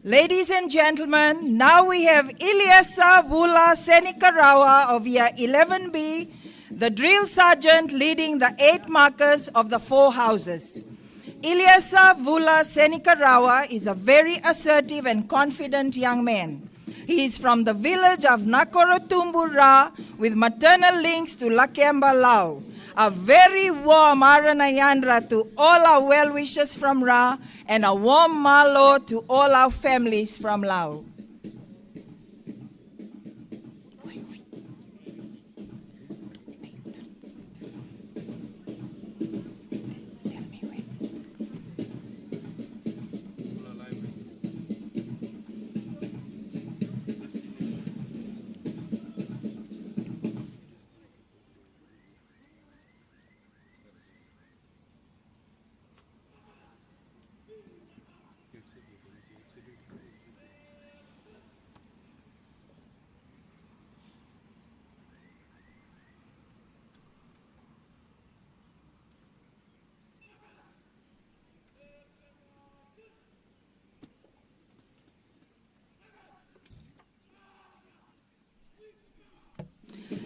Ladies and gentlemen, now we have Ilyasa Vula Senikarawa of Year 11B, the drill sergeant leading the 8 markers of the 4 houses. Ilyasa Vula Senikarawa is a very assertive and confident young man. He is from the village of Nakorotumbura with maternal links to Lakemba, Lao. A very warm Aranayandra to all our well-wishers from Ra, and a warm Malo to all our families from Lao.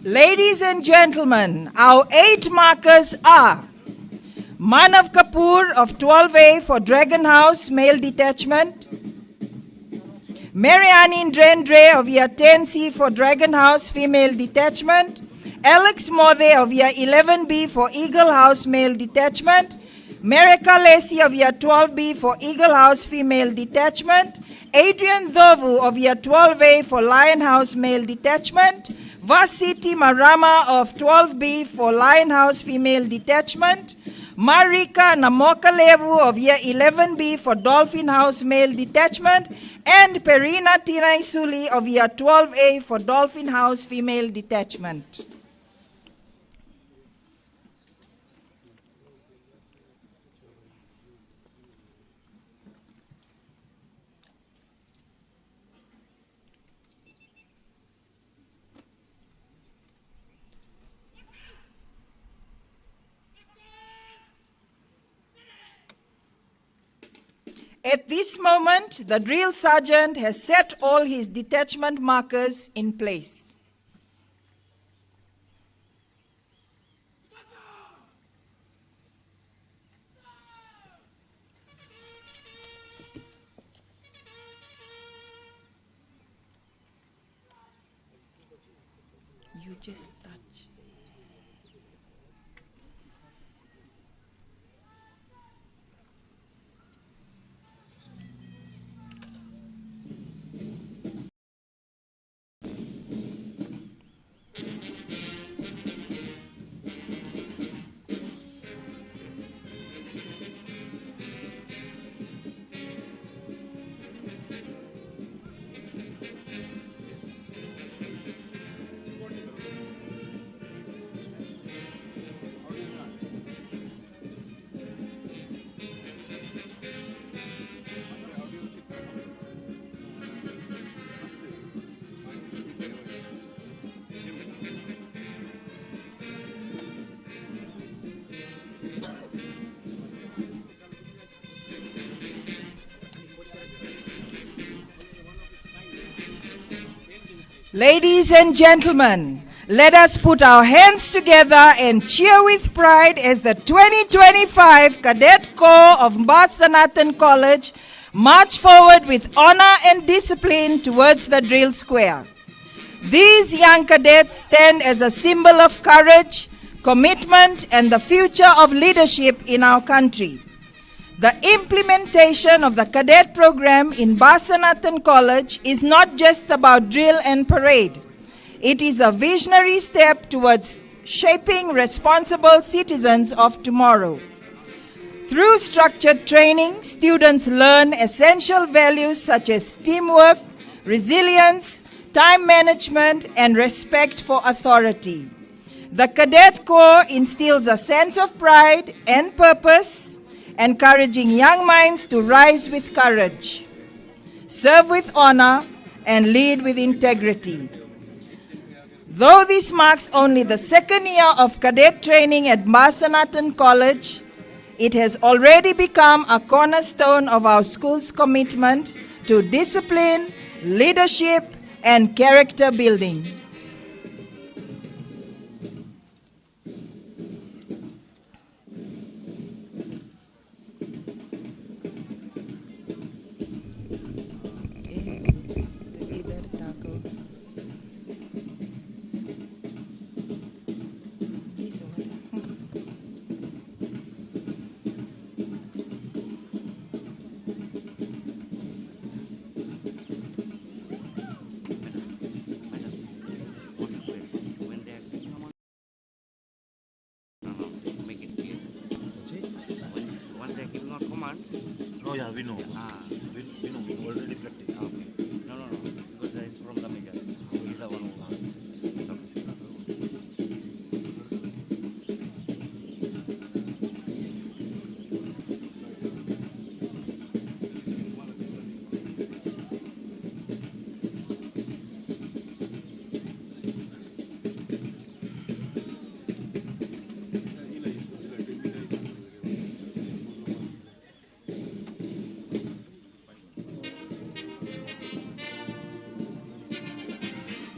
Ladies and gentlemen, our 8 markers are Manav Kapoor of 12A for Dragon House, male detachment. Mariani Drendre of Year 10C for Dragon House, female detachment. Alex Mode of Year 11B for Eagle House, male detachment. Mereka Lacey of Year 12B for Eagle House, female detachment. Adrian Dhovu of Year 12A for Lion House, male detachment. Vasiti Marama of 12B for Lion House, female detachment. Marika Namokalevu of Year 11B for Dolphin House, male detachment. And Perina Tinaisuli of Year 12A for Dolphin House, female detachment. At this moment, the drill sergeant has set all his detachment markers in place. You just touch. Ladies and gentlemen, let us put our hands together and cheer with pride as the 2025 Cadet Corps of Sanatan College march forward with honor and discipline towards the drill square. These young cadets stand as a symbol of courage, commitment, and the future of leadership in our country. The implementation of the cadet program in Sanatan College is not just about drill and parade. It is a visionary step towards shaping responsible citizens of tomorrow. Through structured training, students learn essential values such as teamwork, resilience, time management, and respect for authority. The Cadet Corps instills a sense of pride and purpose, encouraging young minds to rise with courage, serve with honor, and lead with integrity. Though this marks only the 2nd year of cadet training at Sanatan College, it has already become a cornerstone of our school's commitment to discipline, leadership, and character building. Oh yeah, we know. We know. We already practiced. Okay. No, because that is from the major. He is the one who answers.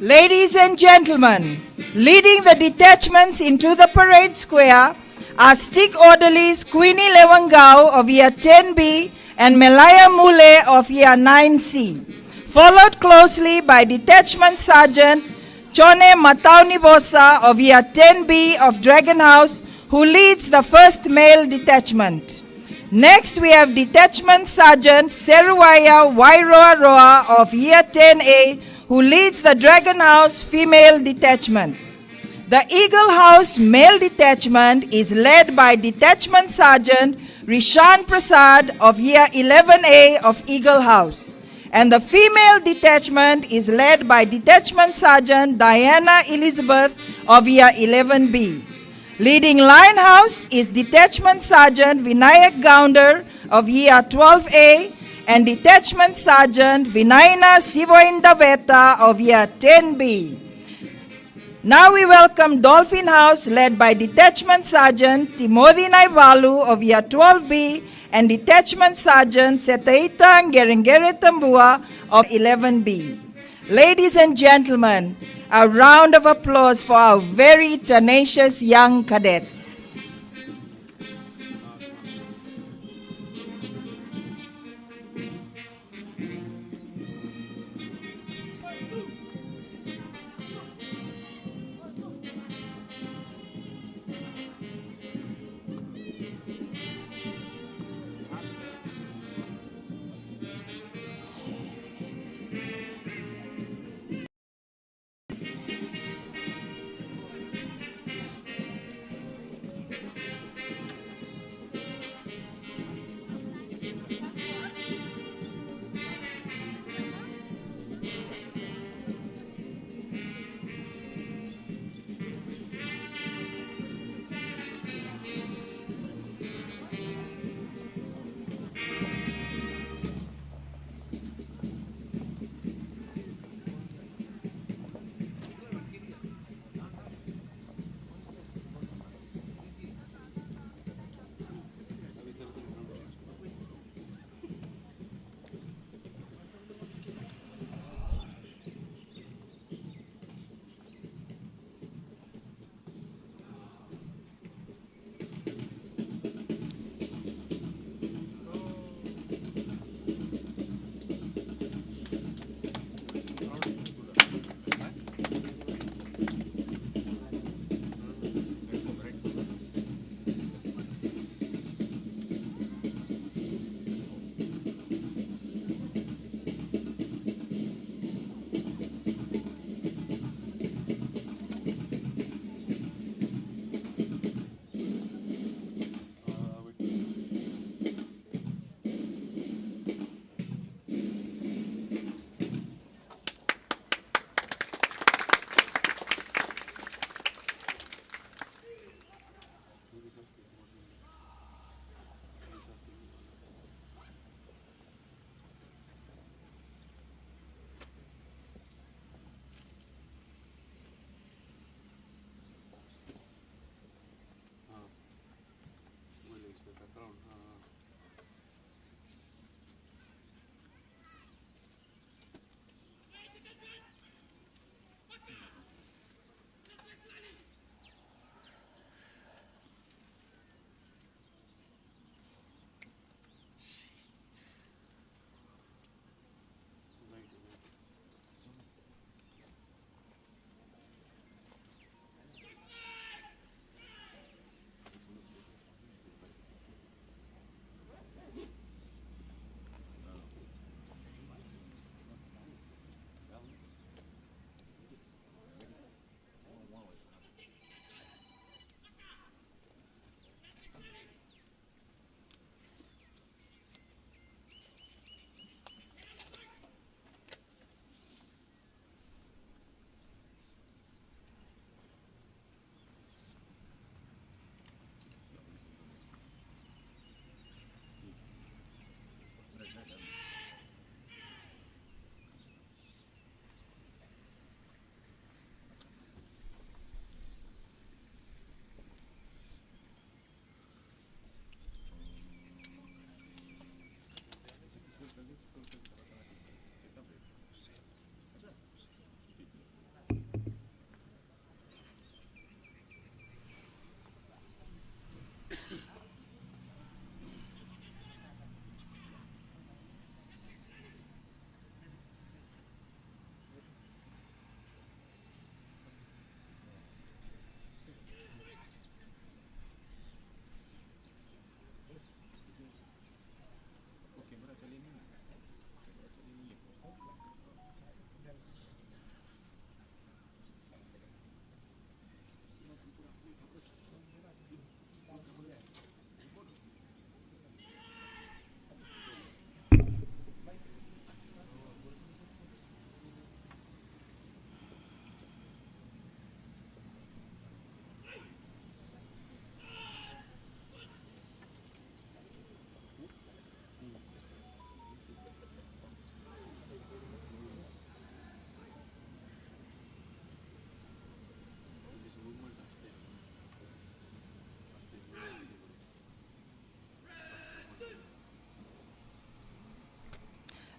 Ladies and gentlemen, leading the detachments into the parade square are stick orderlies Queenie Lewangau of Year 10B and Melaya Mule of Year 9C, followed closely by Detachment Sergeant Chone Mataunibosa of Year 10B of Dragon House, who leads the first male detachment. Next, we have Detachment Sergeant Seruaya Wairoa Roa of Year 10A, who leads the Dragon House female detachment. The Eagle House male detachment is led by Detachment Sergeant Rishan Prasad of Year 11A of Eagle House. And the female detachment is led by Detachment Sergeant Diana Elizabeth of Year 11B. Leading Lion House is Detachment Sergeant Vinayak Gounder of Year 12A and Detachment Sergeant Vinayana Sivoindaveta of Year 10B. Now we welcome Dolphin House led by Detachment Sergeant Timothy Naivalu of Year 12B and Detachment Sergeant Setaita Ngerengere Tambua of 11B. Ladies and gentlemen, a round of applause for our very tenacious young cadets.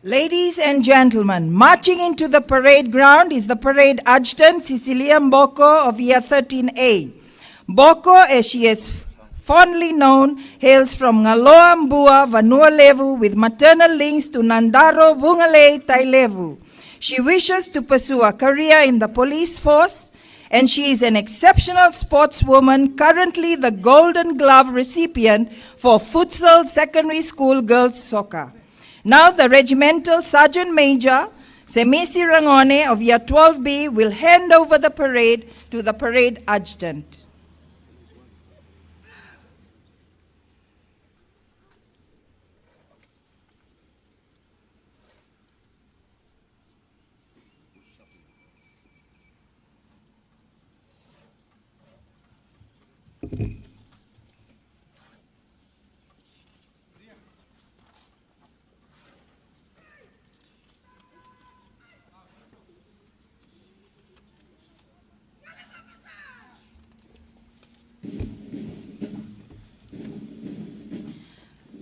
Ladies and gentlemen, marching into the parade ground is the parade adjutant Cecilia Mboko of Year 13A. Mboko, as she is fondly known, hails from Ngaloa Mbua, Vanua Levu, with maternal links to Nandaro Bungale Tailevu. She wishes to pursue a career in the police force, and she is an exceptional sportswoman, currently the Golden Glove recipient for Futsal Secondary School Girls Soccer. Now the Regimental Sergeant Major, Semisi Rangone of Year 12B, will hand over the parade to the parade adjutant.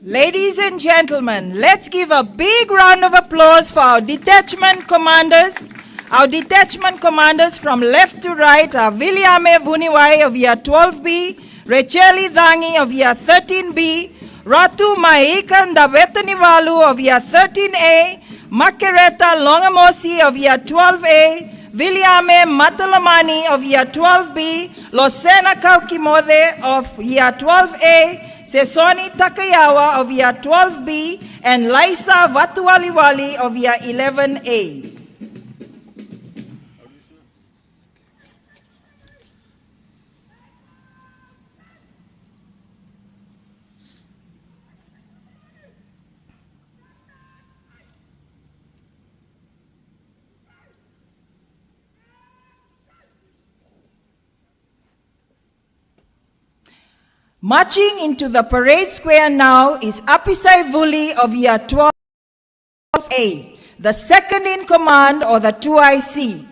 Ladies and gentlemen, let's give a big round of applause for our detachment commanders. Our detachment commanders from left to right are Viliame Vuniwai of Year 12B, Racheli Dangi of Year 13B, Ratu Maikan Davetanivalu of Year 13A, Makereta Longamosi of Year 12A, Viliame Matalamani of Year 12B, Losena Kaukimode of Year 12A, Sesoni Takayawa of Year 12B, and Laisa Vatualiwali of Year 11A. Marching into the parade square now is Apisai Vuli of Year 12A, the second in command, or the 2IC.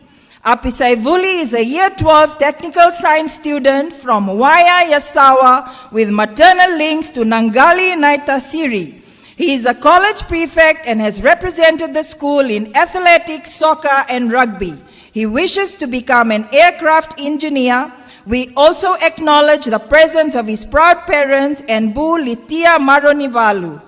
Apisai Vuli is a Year 12 technical science student from Waya Yasawa with maternal links to Nangali Naitasiri. He is a college prefect and has represented the school in athletics, soccer, and rugby. He wishes to become an aircraft engineer. We also acknowledge the presence of his proud parents and Bu Litia Maronivalu.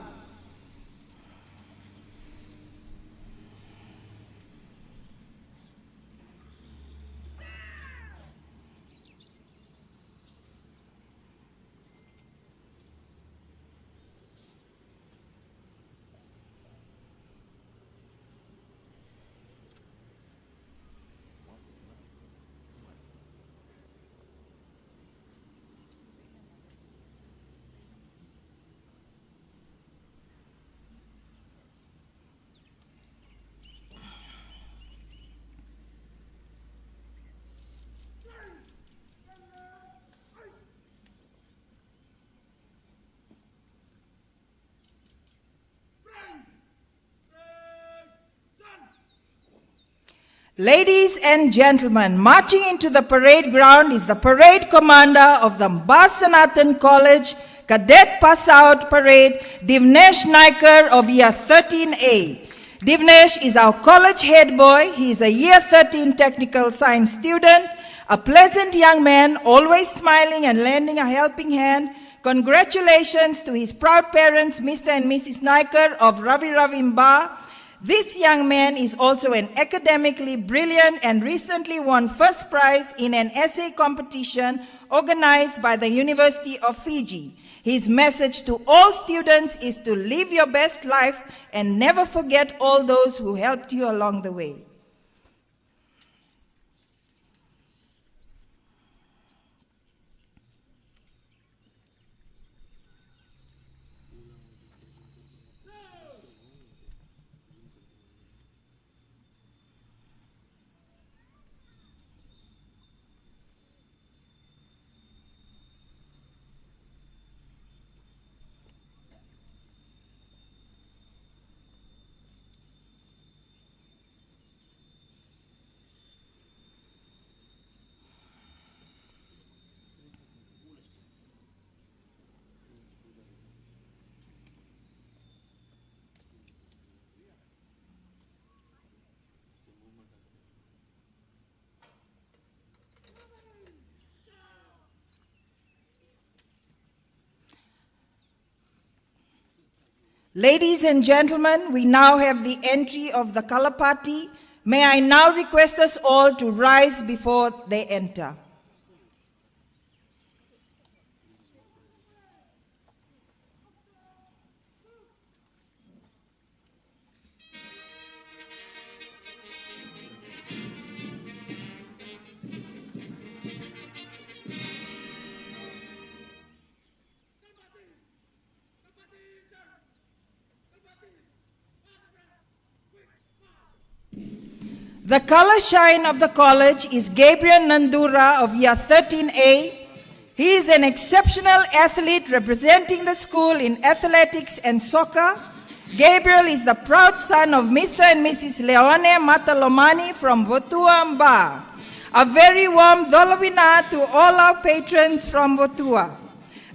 Ladies and gentlemen, marching into the parade ground is the parade commander of the Sanatan College Cadet Passout Parade, Divnesh Naikar of Year 13A. Divnesh is our college head boy. He is a Year 13 technical science student, a pleasant young man, always smiling and lending a helping hand. Congratulations to his proud parents, Mr. and Mrs. Naikar of Ravi Ravimba. This young man is also an academically brilliant and recently won first prize in an essay competition organized by the University of Fiji. His message to all students is to live your best life and never forget all those who helped you along the way. Ladies and gentlemen, we now have the entry of the color party. May I now request us all to rise before they enter. The color shine of the college is Gabriel Nandura of year 13A. He is an exceptional athlete representing the school in athletics and soccer. Gabriel is the proud son of Mr. and Mrs. Leone Matalomani from Votua Mba. A very warm Dolawina to all our patrons from Votua.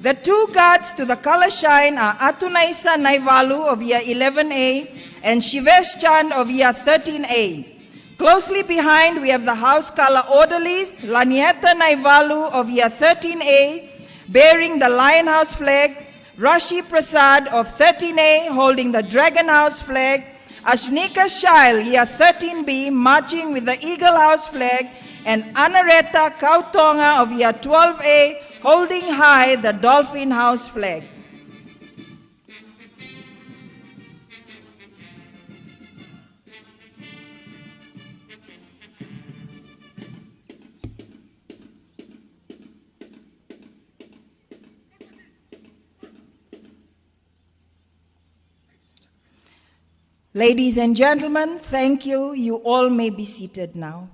The two guards to the color shine are Atunaisa Naivalu of year 11A and Shivesh Chand of year 13A. Closely behind, we have the house color orderlies, Lanieta Naivalu of year 13A, bearing the Lion House flag, Rashi Prasad of 13A, holding the Dragon House flag, Ashnika Shail, year 13B, marching with the Eagle House flag, and Anareta Kautonga of year 12A, holding high the Dolphin House flag. Ladies and gentlemen, thank you. You all may be seated now.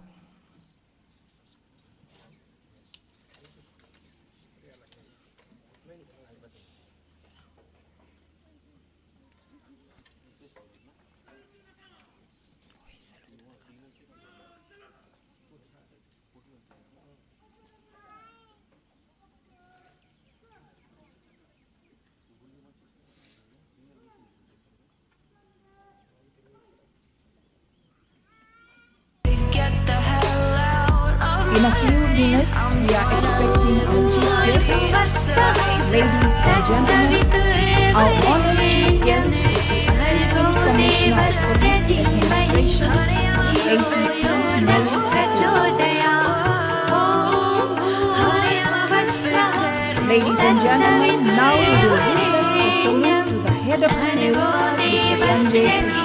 In a few minutes, we are expecting our chief guest. Ladies and gentlemen, our honored chief guest is the Assistant Commissioner of Police Administration, ACT Meli. Ladies and gentlemen, now we will witness the salute to the head of school, Mr. Cadet Passout.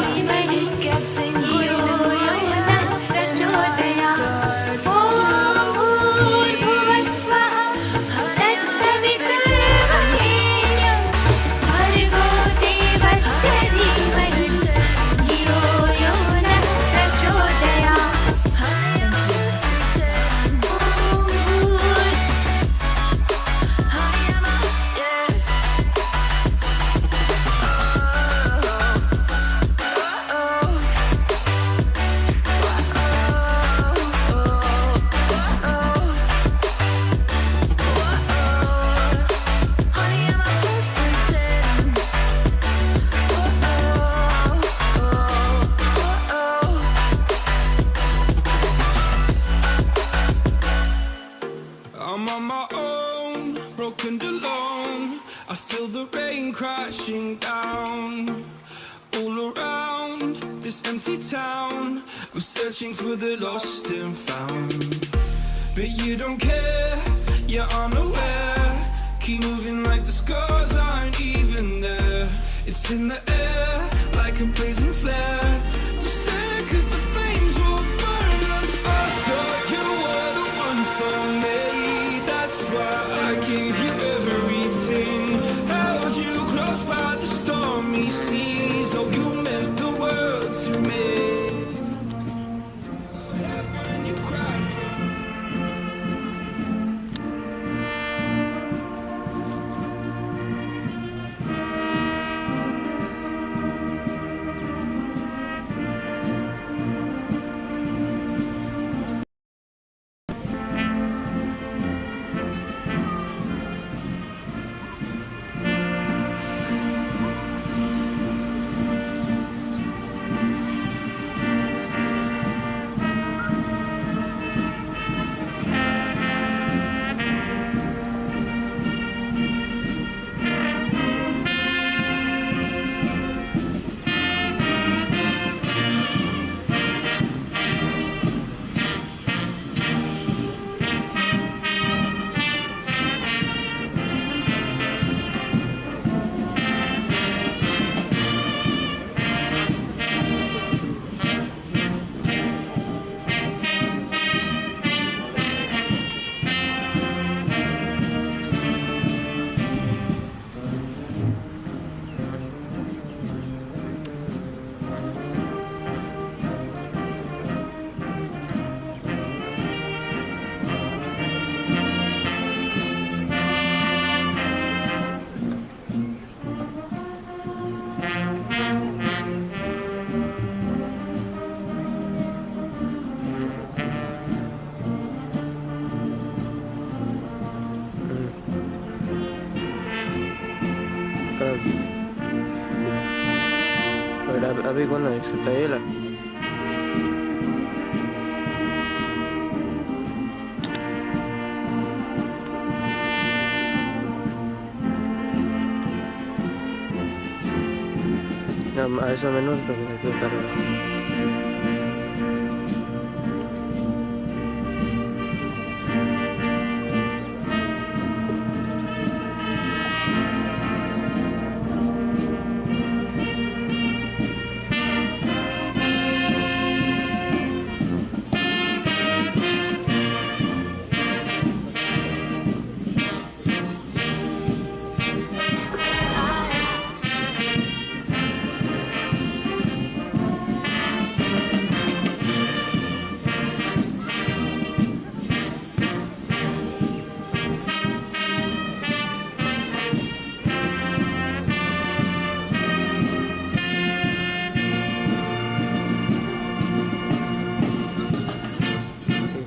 I'm on my own, broken alone. I feel the rain crashing down all around this empty town. I'm searching for the lost and found, but you don't care, you're unaware. Keep moving like the scars aren't even there. It's in the air like a blazing flare. Just stare 'cause the flames will burn us. I thought you were the one for me. That's why I gave you everything. Held you close by the stormy seas. Oh, you meant the world to me. When you cried for me. अभी कौन है इसका ये ला a eso menos porque hay que estar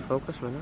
focus mana?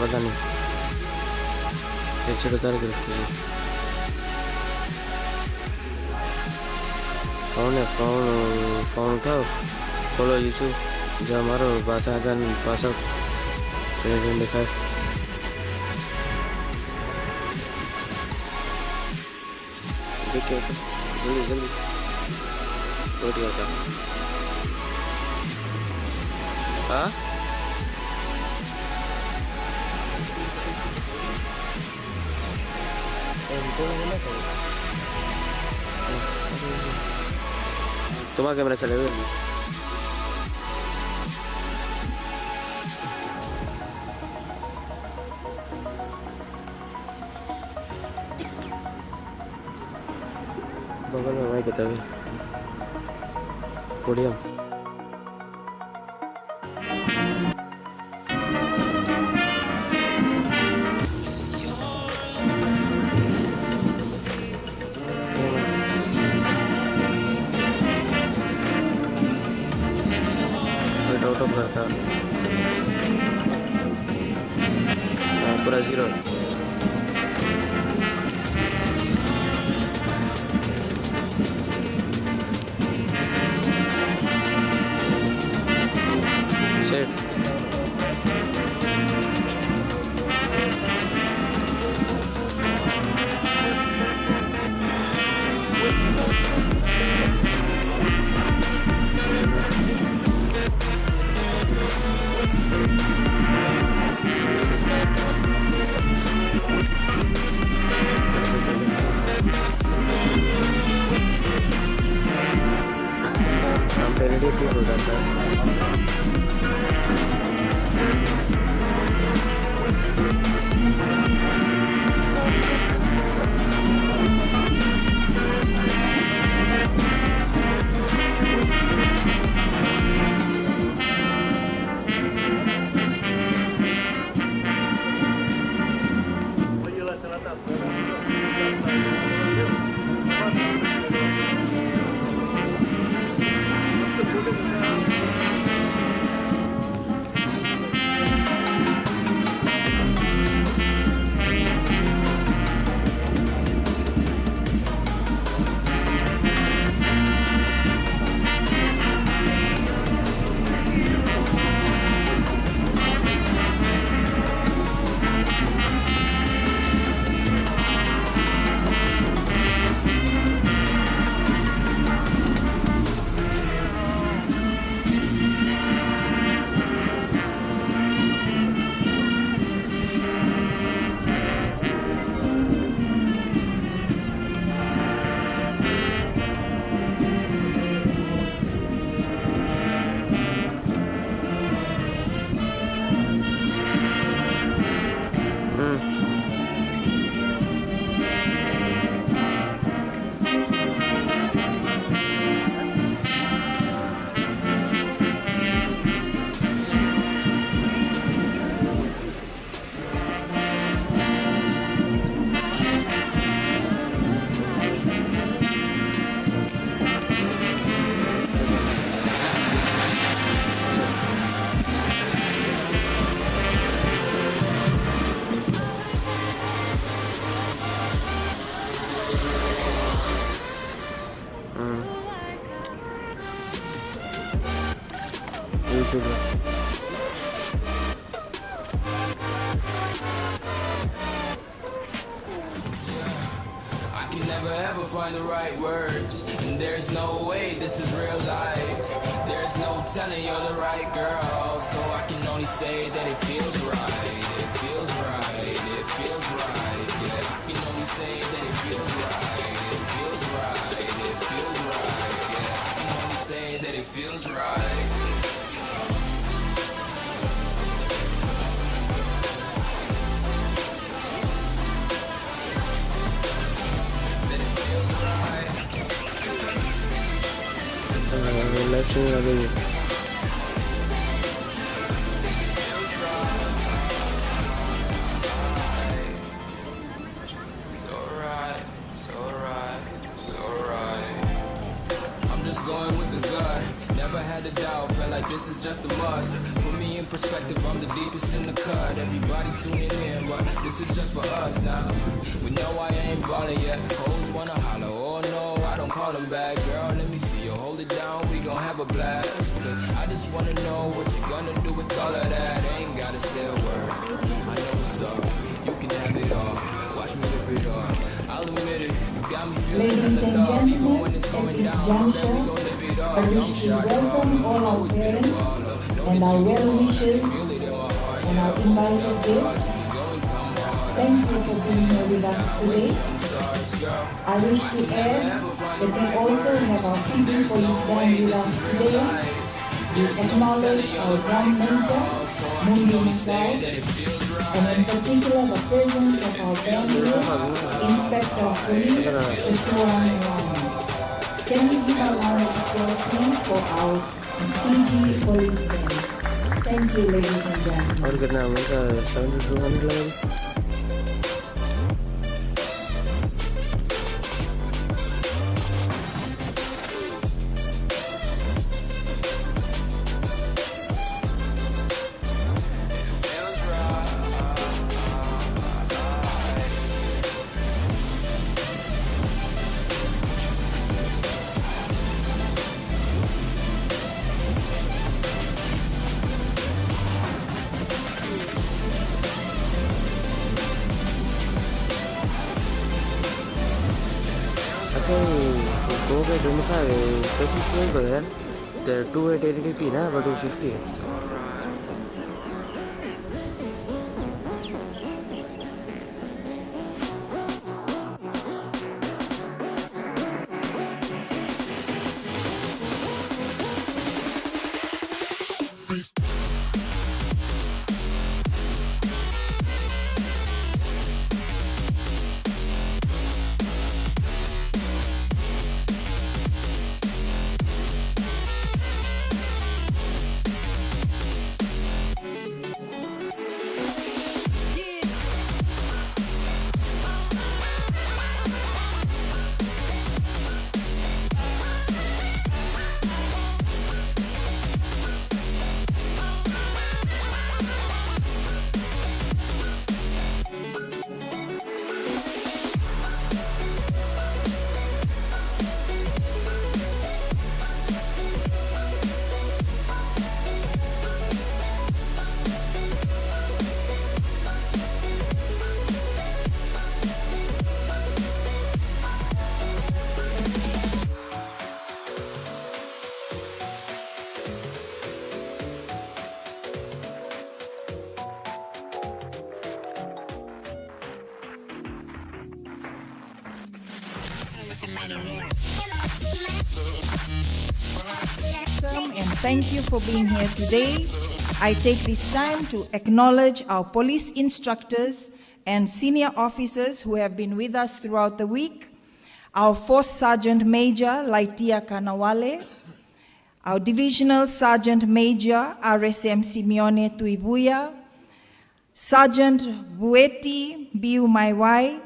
पता नहीं पीछे उतार के रखी है फोन उठाओ खोलो यूट्यूब जो हमारा Sanatan Passout लिखा है देखिए जल्दी जल्दी रोट गया था हाँ तुम्हारा कैमरा चलेगा बगल में भाई किताबें पोडियम आउट ऑफ करता पूरा 0 find the right words. And there's no way this is real life. There's no telling you're the right girl. So I can only say that it feels right. It feels right. It feels right. Yeah, I can only say that it feels right. It feels right. It feels right. Yeah, I can only say that it feels right. livestream lagi. Going with the gut, never had a doubt, felt like this is just a must. Put me in perspective, I'm the deepest in the cut. Everybody tuning in, but this is just for us now. We know I ain't ballin' yet, hoes wanna holler, oh no, I don't call them back. Girl, let me see you hold it down, we gon' have a blast. Cause I just wanna know what you gonna do with all of that. Ain't gotta say a word, I know what's up, you can have it all. Watch me rip it off, I'll admit it, you got me feeling Ladies and love, even gentlemen, when it's at going this down. juncture, I wish to welcome all our parents and our well-wishers and our invited guests. Thank you for being here with us today. I wish to add that we also have our Philippine Police Band with us today. We acknowledge our drum major, Mundi Musai, and in particular the presence of our band leader, Inspector of Police, Joshua Rama. Can we give a round of applause please for our PG Police Band? Thank you, ladies and gentlemen. और कितना उनका 7200 लगा. Go get 25 presents going for that. The 2880p na, but 250. And thank you for being here today. I take this time to acknowledge our police instructors and senior officers who have been with us throughout the week. Our 4th Sergeant Major, Laitia Kanawale, our Divisional Sergeant Major, RSM Simeone Tuibuya, Sergeant Bueti Biu Maiwai,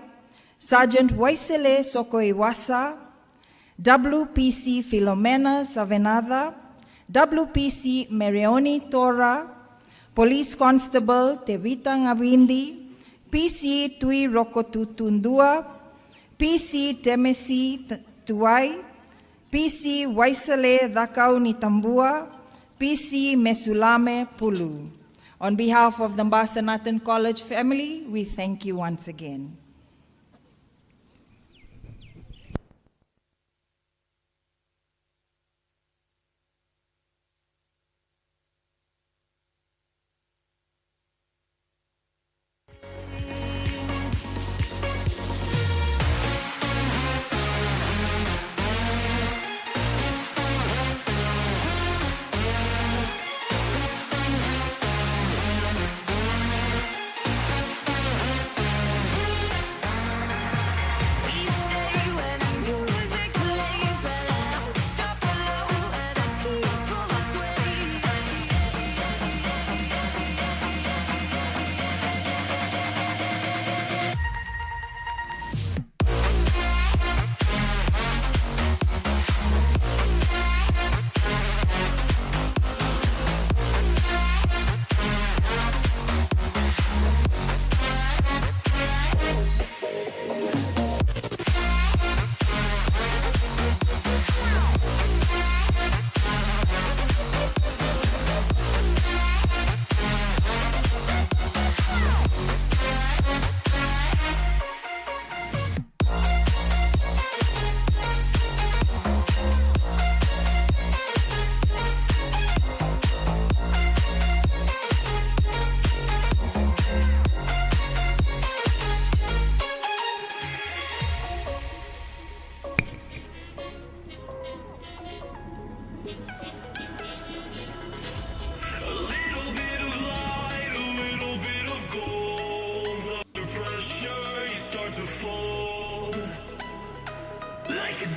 Sergeant Waisele Sokoiwasa, WPC Filomena Savenada, WPC Merioni Tora, Police Constable Tevita Ngawindi, PC Tui Rokotutundua, PC Temesi Tuai, PC Waisele Dakau Nitambua, PC Mesulame Pulu. On behalf of the Sanatan College family, we thank you once again.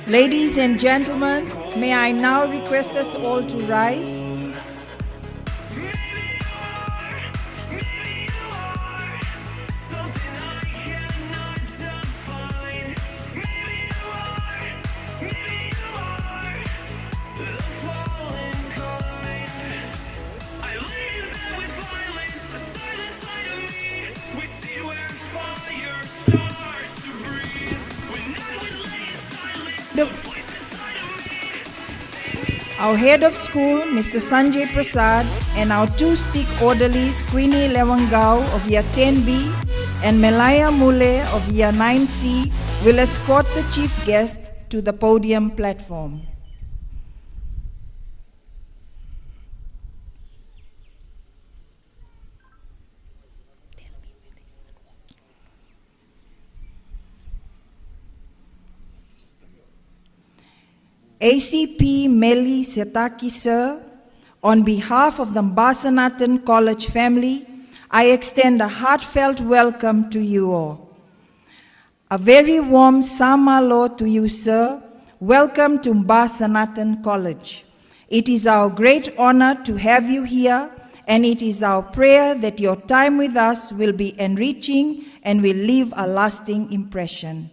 Ladies and gentlemen, may I now request us all to rise. Our head of school, Mr. Sanjay Prasad, and our two stick orderlies, Queenie Lewangau of Year 10B and Melaya Mule of Year 9C, will escort the chief guest to the podium platform. ACP Meli Sateki, sir, on behalf of the Sanatan College family, I extend a heartfelt welcome to you all. A very warm samalo to you, sir. Welcome to Sanatan College. It is our great honor to have you here, and it is our prayer that your time with us will be enriching and will leave a lasting impression.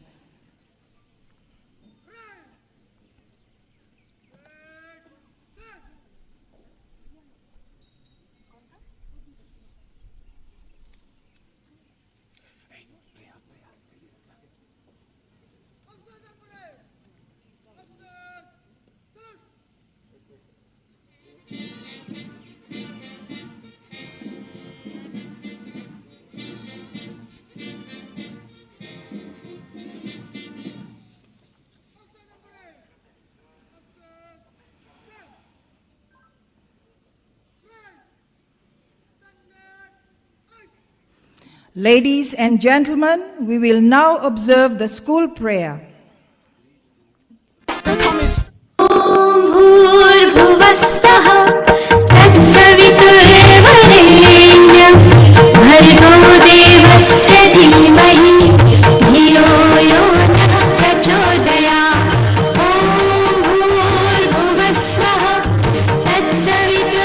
Ladies and gentlemen, we will now observe the school prayer. भूर्भुवस्सः तत्सवितुर्वरेण्यं भर्गो देवस्य धीमहि धियो यो नः प्रचोदयात् ॐ भूर्भुवस्सः तत्सवितुर्वरेण्यं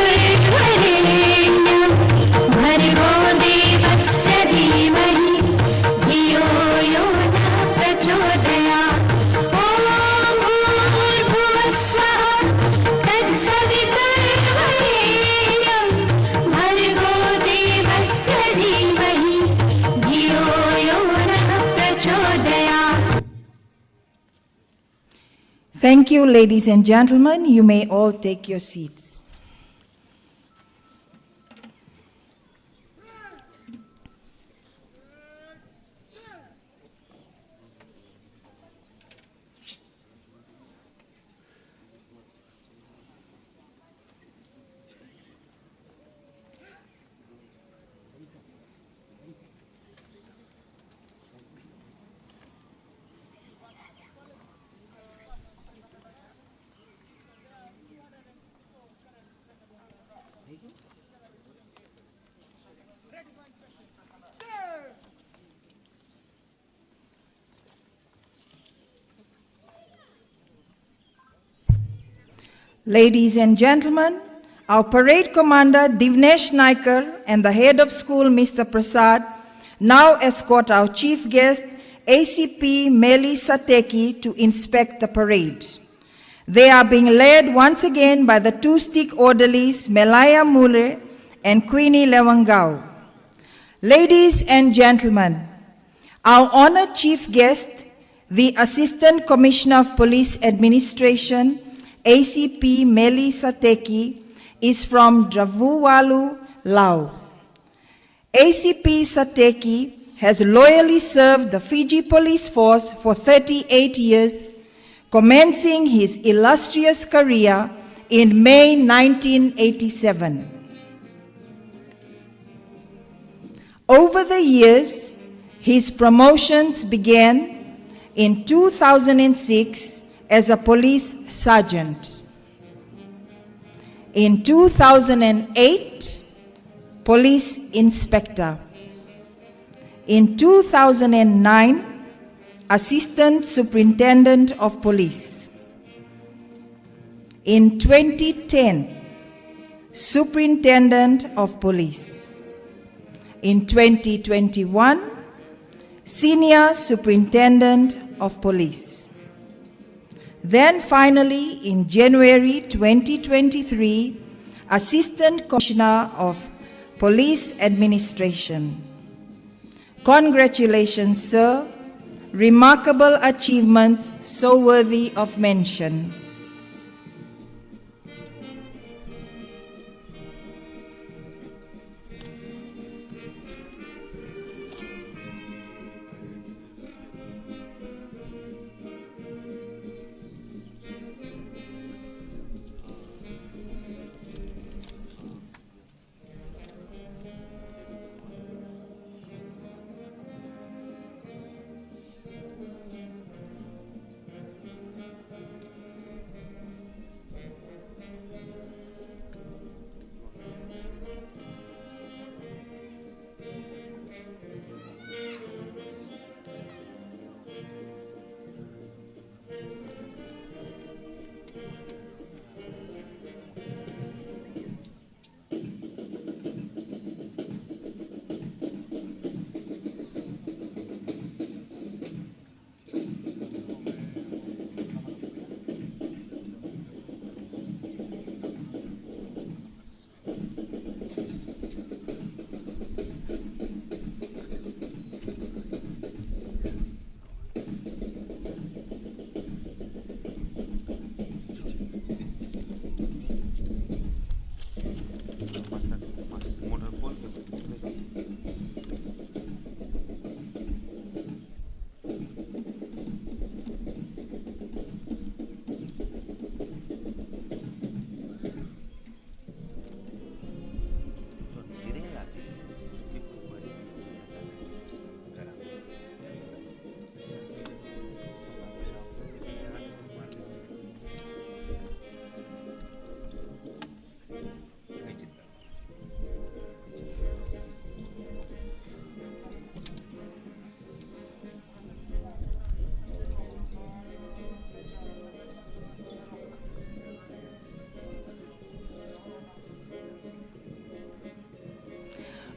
भर्गो देवस्य धीमहि धियो यो नः प्रचोदयात् ॐ भूर्भुवस्सः Thank you, ladies and gentlemen. You may all take your seats. Ladies and gentlemen, our parade commander Divnesh Naikar and the head of school Mr. Prasad now escort our chief guest ACP Meli Sateki to inspect the parade. They are being led once again by the two stick orderlies Melaya Mule and Queenie Lewangau. Ladies and gentlemen, our honored chief guest, the Assistant Commissioner of Police Administration, ACP Meli Sateki, is from Dravuwalu, Laos. ACP Sateki has loyally served the Fiji Police Force for 38 years, commencing his illustrious career in May 1987. Over the years, his promotions began in 2006 as a police sergeant. In 2008, police inspector. In 2009, assistant superintendent of police. In 2010, Superintendent of Police. In 2021, Senior Superintendent of Police. Then finally, in January 2023, Assistant Commissioner of Police Administration. Congratulations, sir. Remarkable achievements so worthy of mention.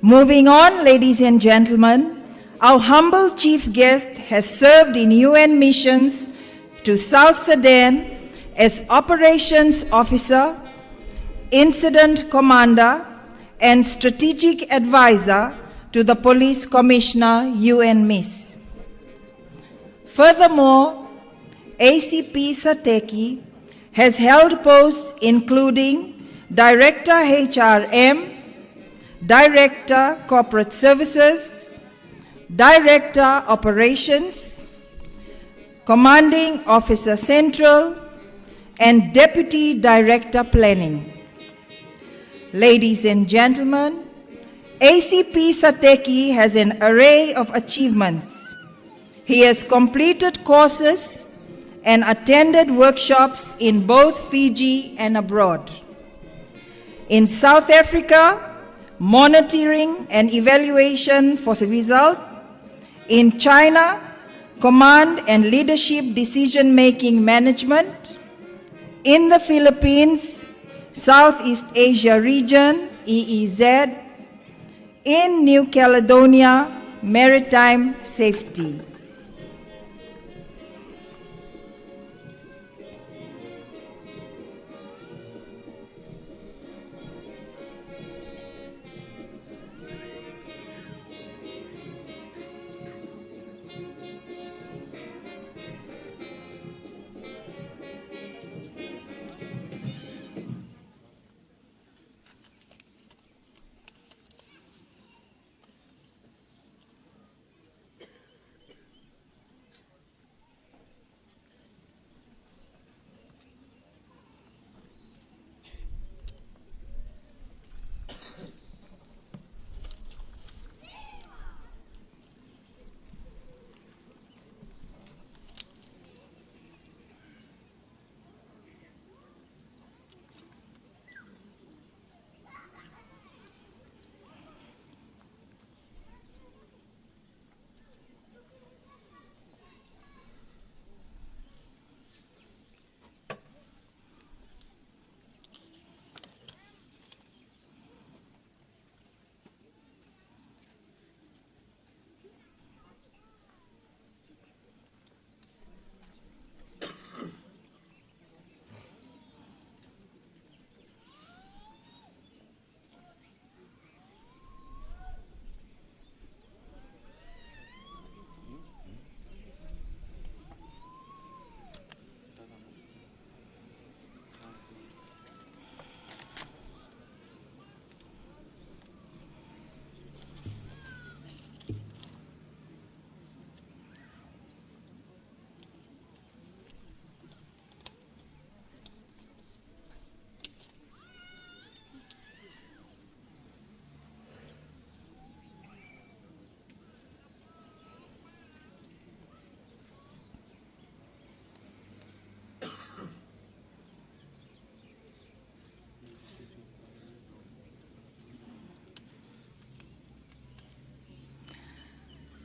Moving on, ladies and gentlemen, our humble chief guest has served in UN missions to South Sudan as Operations Officer, Incident Commander, and Strategic Advisor to the Police Commissioner, UN MIS. Furthermore, ACP Sateki has held posts including Director HRM, Director Corporate Services, Director Operations, Commanding Officer Central, and Deputy Director Planning. Ladies and gentlemen, ACP Sateki has an array of achievements. He has completed courses and attended workshops in both Fiji and abroad. In South Africa, monitoring and evaluation for the result. In China, command and leadership decision-making management. In the Philippines, Southeast Asia region, EEZ. In New Caledonia, maritime safety.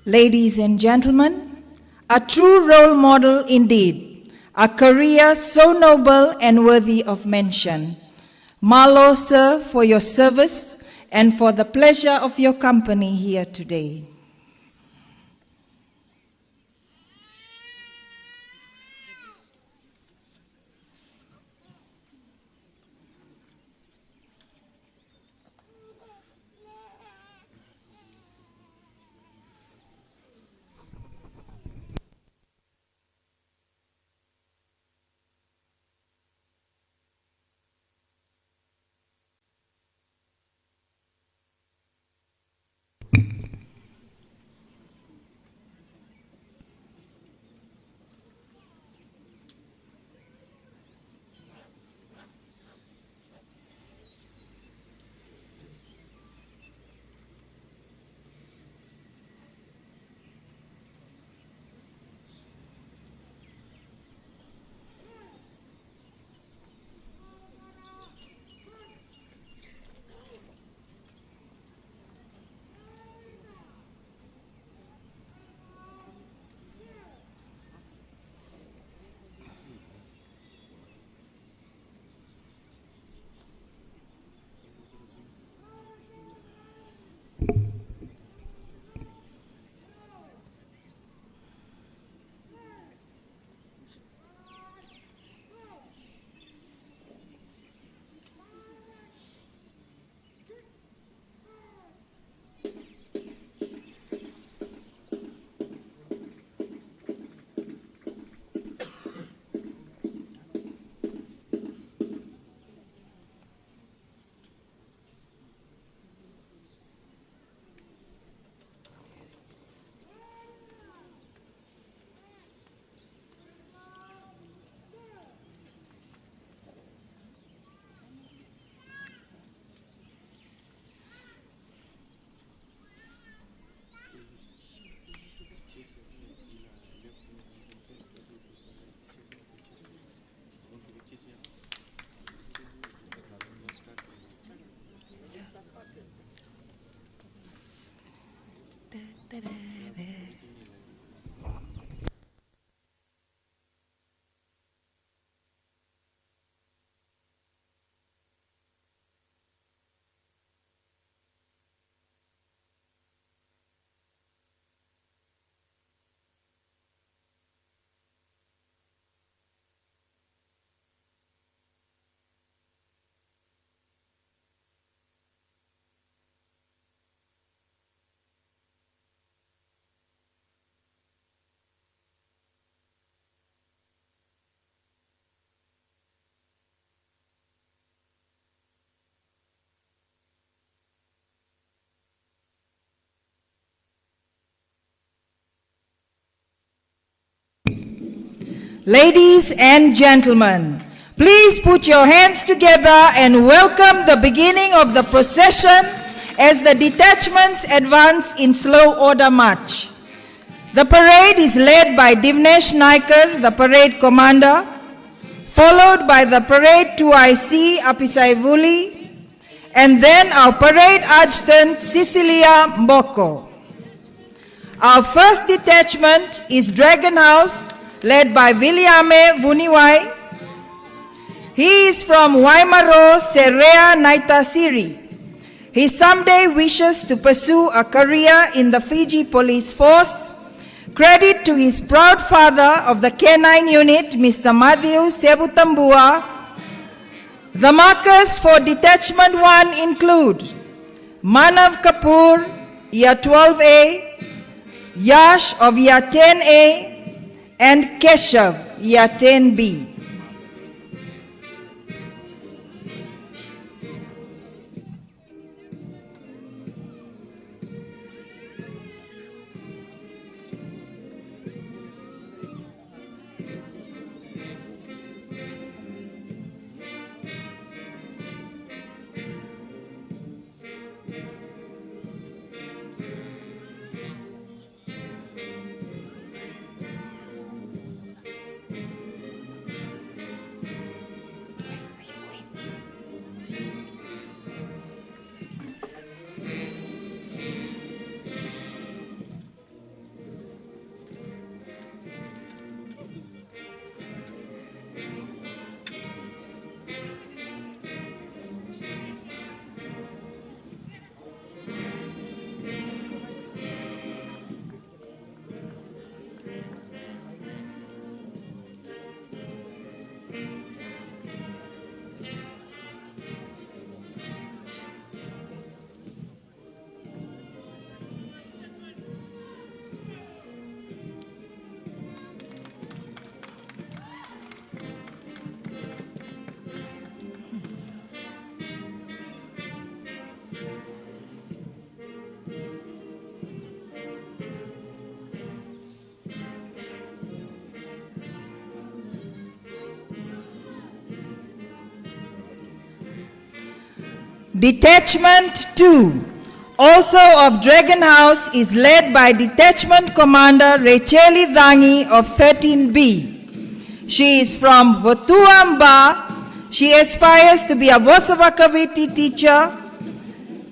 Ladies and gentlemen, a true role model indeed, a career so noble and worthy of mention. Malo, sir, for your service and for the pleasure of your company here today. Ladies and gentlemen, please put your hands together and welcome the beginning of the procession as the detachments advance in slow order march. The parade is led by Divnesh Naikar, the parade commander, followed by the parade 2IC Apisaivuli, and then our parade adjutant Cecilia Mboko. Our first detachment is Dragon House, led by Viliame Vuniwai. He is from Waimaro, Serea Naitasiri. He someday wishes to pursue a career in the Fiji Police Force. Credit to his proud father of the K9 unit, Mr. Matthew Sebutambua. The markers for Detachment 1 include Manav Kapoor, Year 12A, Yash of Year 10A, and Keshav, Year 10B. Detachment 2, also of Dragon House, is led by Detachment Commander Racheli Dangi of 13B. She is from Botuamba. She aspires to be a Bosavakaviti teacher.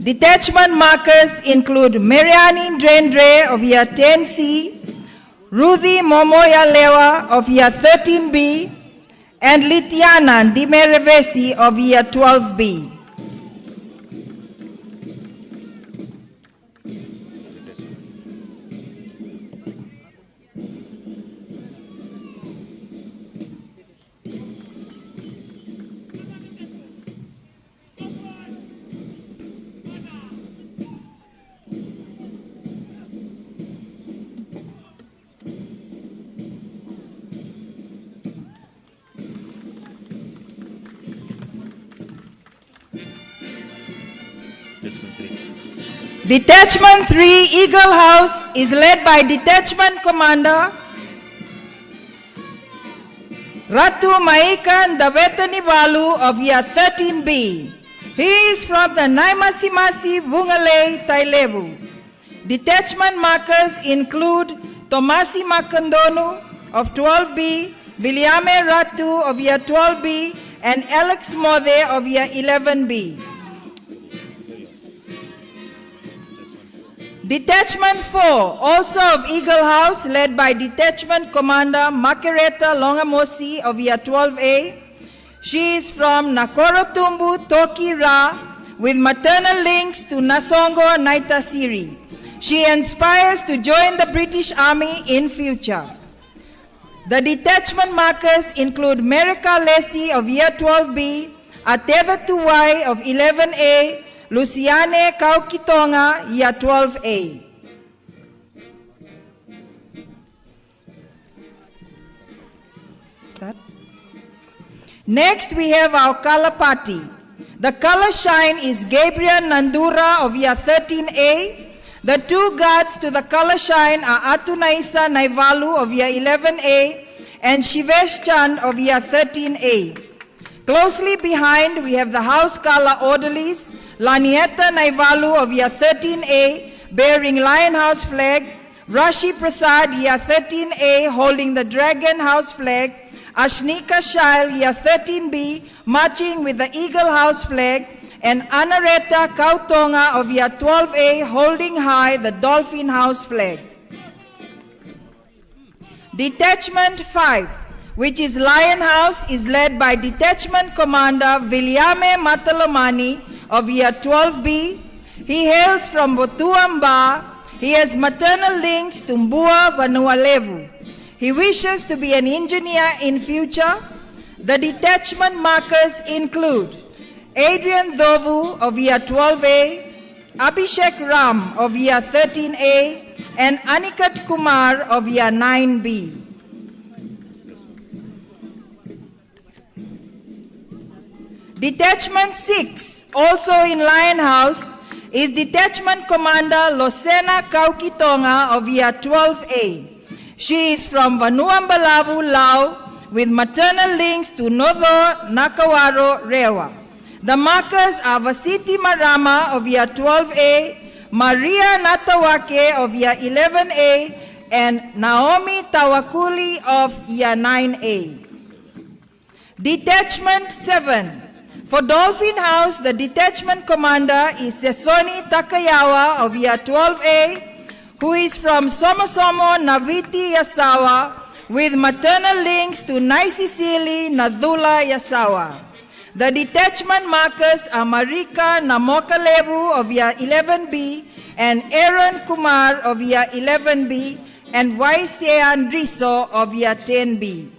Detachment markers include Mariani Drendre of year 10C, Rudy Momoya Lewa of year 13B, and Litiana Dimerevesi of year 12B. Detachment 3, Eagle House, is led by Detachment Commander Ratu Maikan Davetani Balu of year 13B. He is from the Naimasimasi Vungale Tailebu. Detachment markers include Tomasi Makandonu of 12B, Viliame Ratu of year 12B, and Alex Mode of year 11B. Detachment 4, also of Eagle House, led by Detachment Commander Makereta Longamosi of year 12A. She is from Nakorotumbu, Toki Ra, with maternal links to Nasongo Naitasiri. She aspires to join the British Army in future. The detachment markers include Merika Lesi of year 12B, Ateda Tuwai of 11A, Luciane Kaukitonga, year 12A. Next, we have our color party. The color shine is Gabriel Nandura of year 13A. The two guards to the color shine are Atunaisa Naivalu of year 11A and Shivesh Chand of year 13A. Closely behind, we have the house color orderlies, Lanieta Naivalu of year 13A, bearing Lion House flag, Rashi Prasad, year 13A, holding the Dragon House flag, Ashnika Shail, year 13B, marching with the Eagle House flag, and Anareta Kautonga of year 12A, holding high the Dolphin House flag. Detachment 5, which is Lion House, is led by Detachment Commander Viliame Matalomani of year 12B. He hails from Botuamba. He has maternal links to Mbua Vanualevu. He wishes to be an engineer in future. The detachment markers include Adrian Dovu of year 12A, Abhishek Ram of year 13A, and Anikat Kumar of year 9B. Detachment 6, also in Lion House, is Detachment Commander Losena Kaukitonga of year 12A. She is from Vanuambalavu, Lao, with maternal links to Nodo Nakawaro, Rewa. The markers are Vasiti Marama of year 12A, Maria Natawake of year 11A, and Naomi Tawakuli of year 9A. Detachment 7. For Dolphin House, the detachment commander is Sesoni Takayawa of year 12A, who is from Somosomo Naviti Yasawa, with maternal links to Naisisili Nadula Yasawa. The detachment markers are Marika Namokalebu of year 11B and Aaron Kumar of year 11B and Waisea Andriso of year 10B.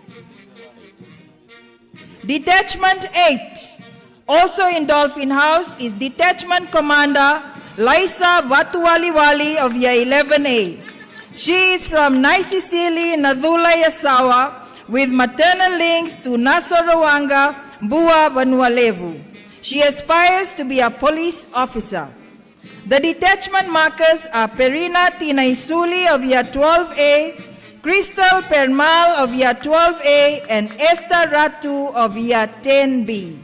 Detachment 8. Also in Dolphin House is Detachment Commander Laisa Vatuwaliwali of year 11A. She is from Naisisili Nadula Yasawa with maternal links to Nasorowanga, Bua Vanualevu. She aspires to be a police officer. The detachment markers are Perina Tinaisuli of year 12A, Crystal Permal of year 12A, and Esther Ratu of year 10B.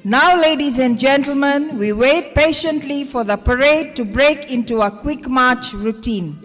Now, ladies and gentlemen, we wait patiently for the parade to break into a quick march routine.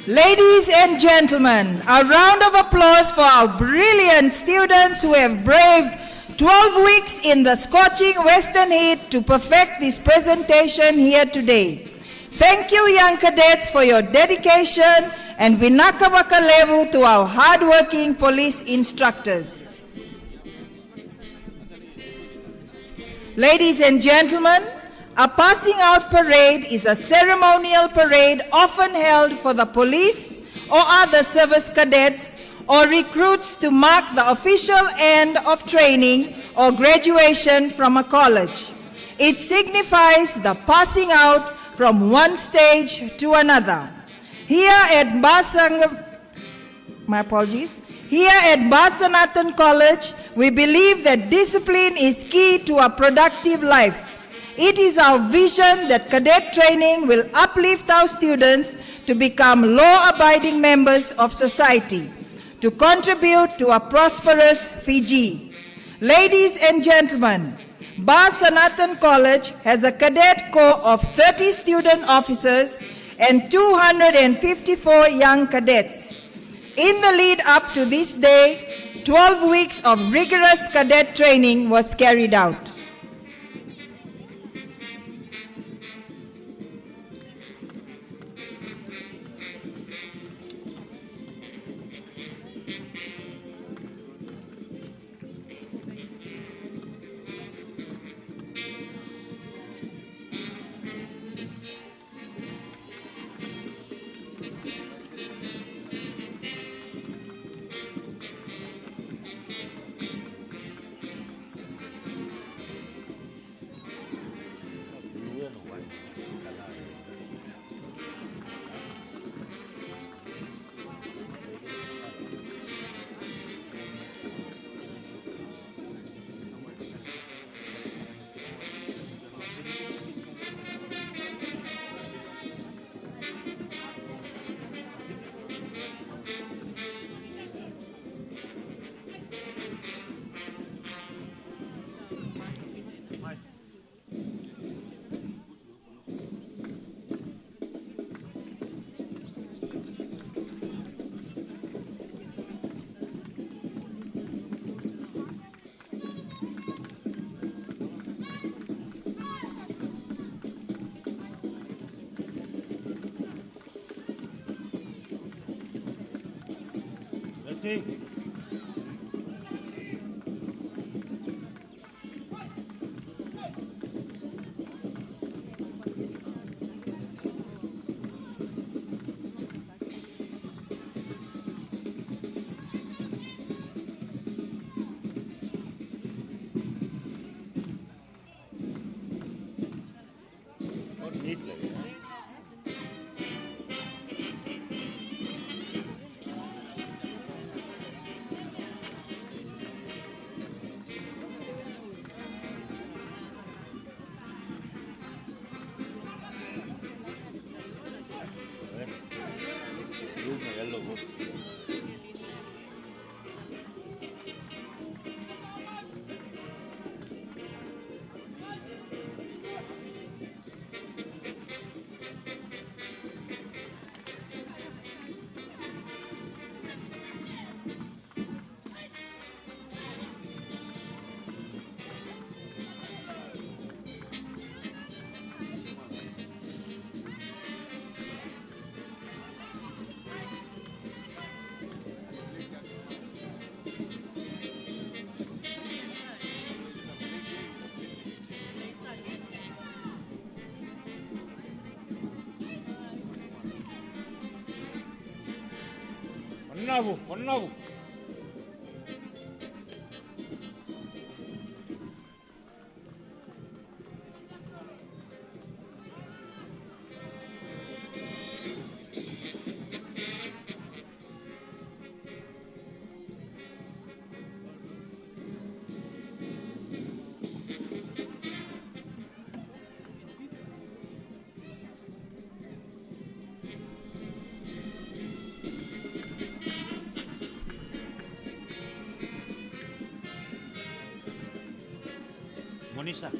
Ladies and gentlemen, a round of applause for our brilliant students who have braved 12 weeks in the scorching western heat to perfect this presentation here today. Thank you, young cadets, for your dedication, and Winakawaka Levu to our hardworking police instructors. Ladies and gentlemen, a passing out parade is a ceremonial parade often held for the police or other service cadets or recruits to mark the official end of training or graduation from a college. It signifies the passing out from one stage to another. Here at Sanatan College, we believe that discipline is key to a productive life. It is our vision that cadet training will uplift our students to become law-abiding members of society, to contribute to a prosperous Fiji. Ladies and gentlemen, Sanatan College has a cadet corps of 30 student officers and 254 young cadets. In the lead up to this day, 12 weeks of rigorous cadet training was carried out. See? Not neat like it, huh? Yellow book. Monisa.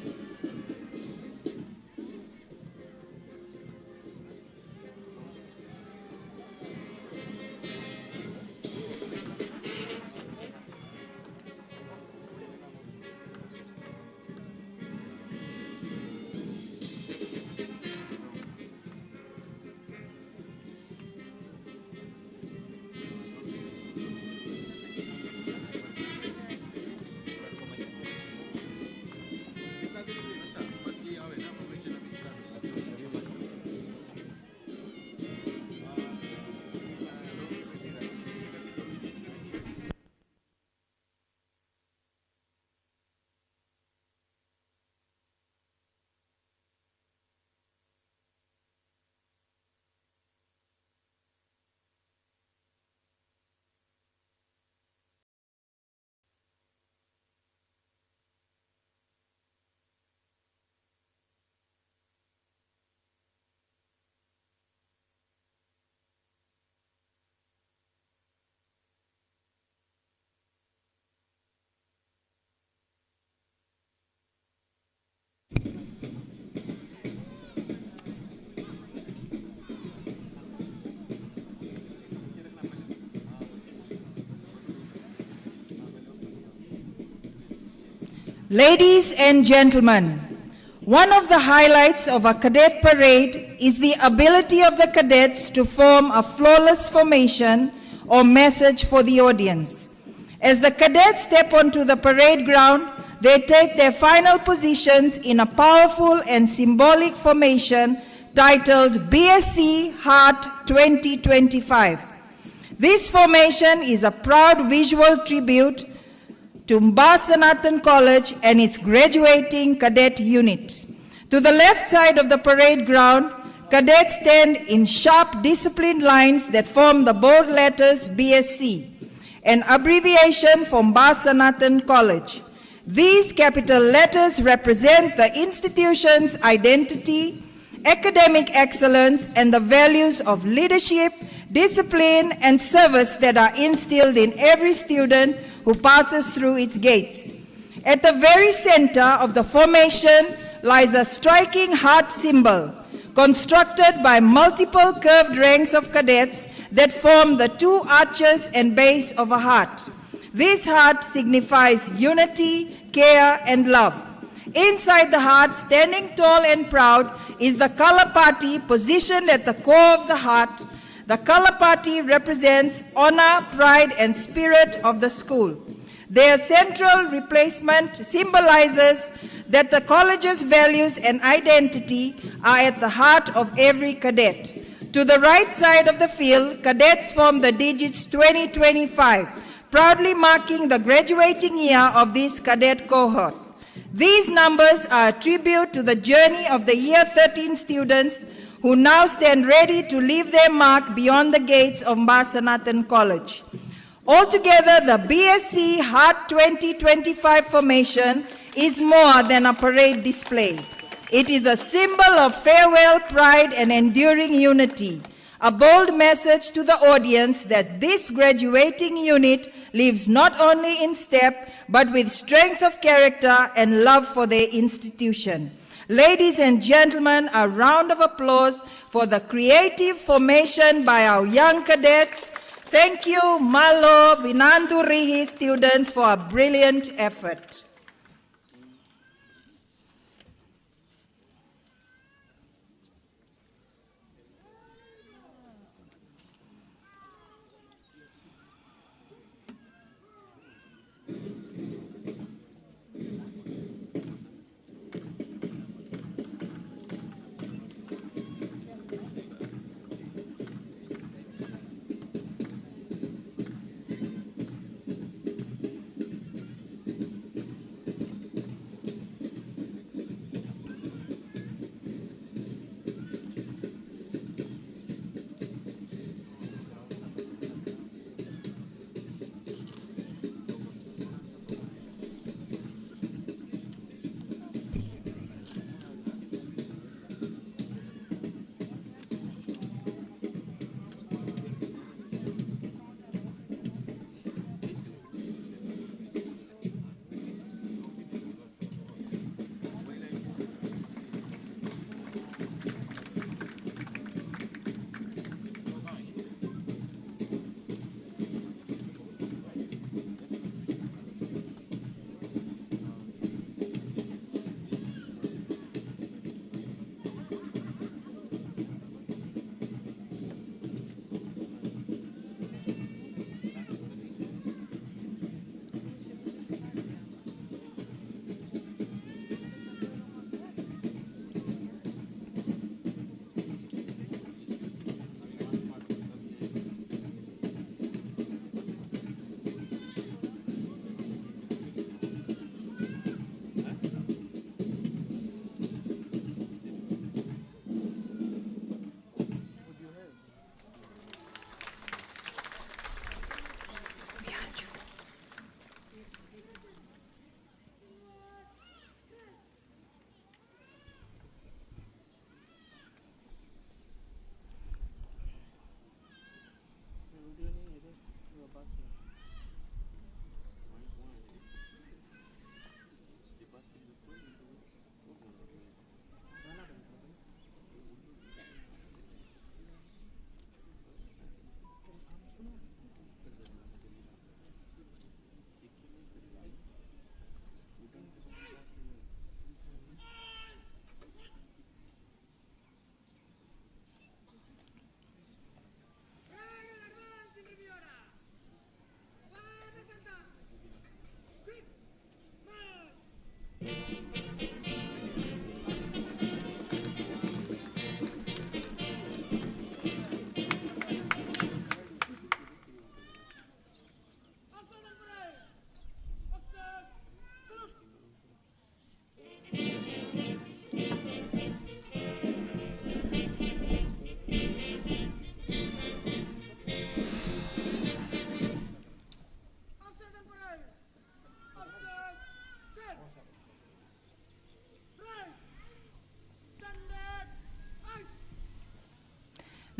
Ladies and gentlemen, one of the highlights of a cadet parade is the ability of the cadets to form a flawless formation or message for the audience. As the cadets step onto the parade ground, they take their final positions in a powerful and symbolic formation titled BSc Heart 2025. This formation is a proud visual tribute to Sanatan College and its graduating cadet unit. To the left side of the parade ground, cadets stand in sharp, disciplined lines that form the bold letters BSc, an abbreviation from Sanatan College. These capital letters represent the institution's identity, academic excellence, and the values of leadership, discipline, and service that are instilled in every student who passes through its gates. At the very center of the formation lies a striking heart symbol, constructed by multiple curved ranks of cadets that form the two arches and base of a heart. This heart signifies unity, care, and love. Inside the heart, standing tall and proud, is the color party positioned at the core of the heart. The color party represents honor, pride, and spirit of the school. Their central replacement symbolizes that the college's values and identity are at the heart of every cadet. To the right side of the field, cadets form the digits 2025, proudly marking the graduating year of this cadet cohort. These numbers are a tribute to the journey of the year 13 students who now stand ready to leave their mark beyond the gates of Sanatan College. Altogether, the BSc Heart 2025 formation is more than a parade display. It is a symbol of farewell, pride, and enduring unity, a bold message to the audience that this graduating unit lives not only in step, but with strength of character and love for their institution. Ladies and gentlemen, a round of applause for the creative formation by our young cadets. Thank you, Malo, Vinandurihi students, for a brilliant effort.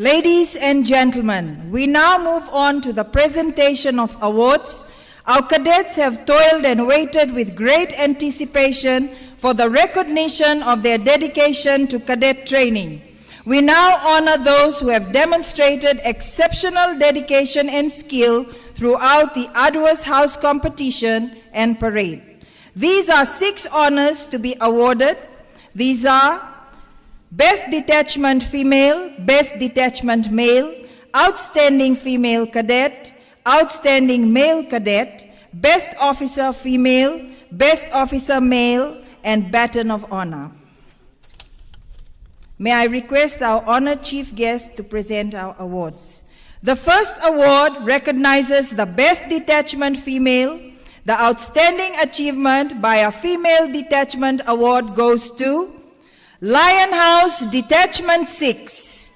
Ladies and gentlemen, we now move on to the presentation of awards. Our cadets have toiled and waited with great anticipation for the recognition of their dedication to cadet training. We now honor those who have demonstrated exceptional dedication and skill throughout the arduous house competition and parade. These are 6 honors to be awarded. These are Best Detachment Female, Best Detachment Male, Outstanding Female Cadet, Outstanding Male Cadet, Best Officer Female, Best Officer Male, and Baton of Honor. May I request our honored chief guest to present our awards. The first award recognizes the Best Detachment Female. The Outstanding Achievement by a Female Detachment Award goes to Lion House Detachment 6.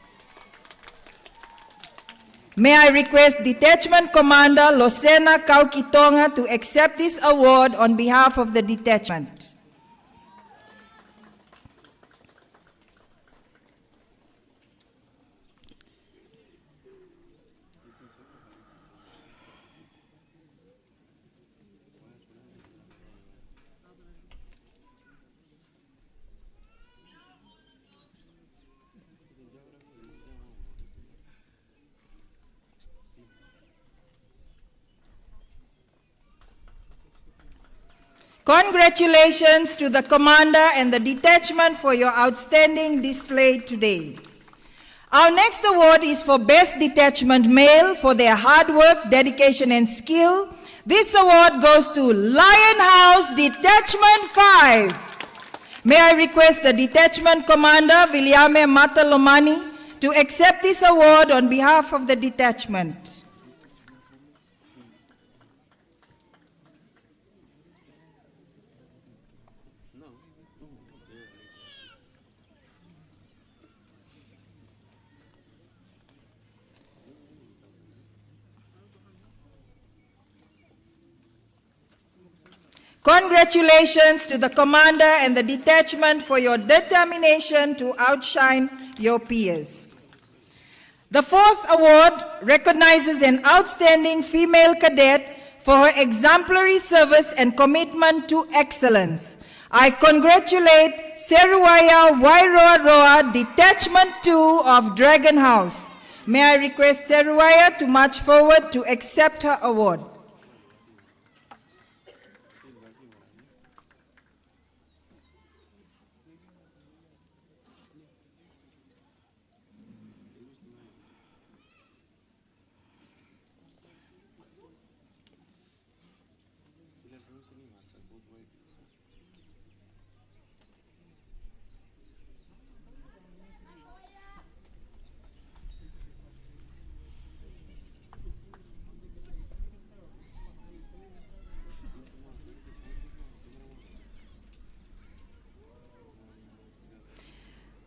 May I request Detachment Commander Losena Kaukitonga to accept this award on behalf of the detachment. Congratulations to the commander and the detachment for your outstanding display today. Our next award is for Best Detachment Male for their hard work, dedication, and skill. This award goes to Lion House Detachment 5. May I request the detachment commander, Viliame Matalomani, to accept this award on behalf of the detachment. Congratulations to the commander and the detachment for your determination to outshine your peers. The fourth award recognizes an outstanding female cadet for her exemplary service and commitment to excellence. I congratulate Seruaya Wairoa Detachment 2 of Dragon House. May I request Seruaya to march forward to accept her award.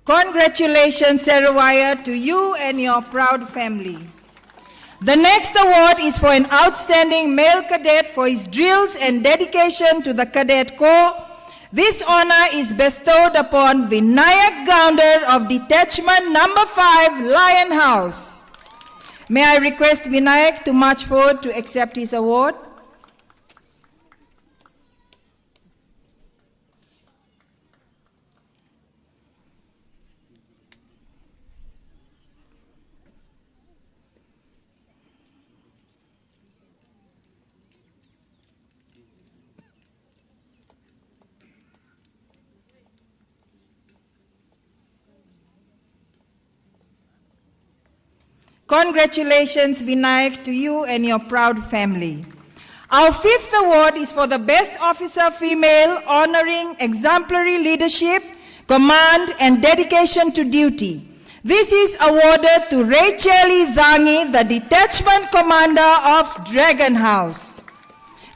Congratulations, Seruaya, to you and your proud family. The next award is for an outstanding male cadet for his drills and dedication to the Cadet Corps. This honor is bestowed upon Vinayak Gounder of Detachment Number 5, Lion House. May I request Vinayak to march forward to accept his award? Congratulations, Vinayak, to you and your proud family. Our fifth award is for the Best Officer Female, honoring exemplary leadership, command, and dedication to duty. This is awarded to Racheli Zangi, the Detachment Commander of Dragon House.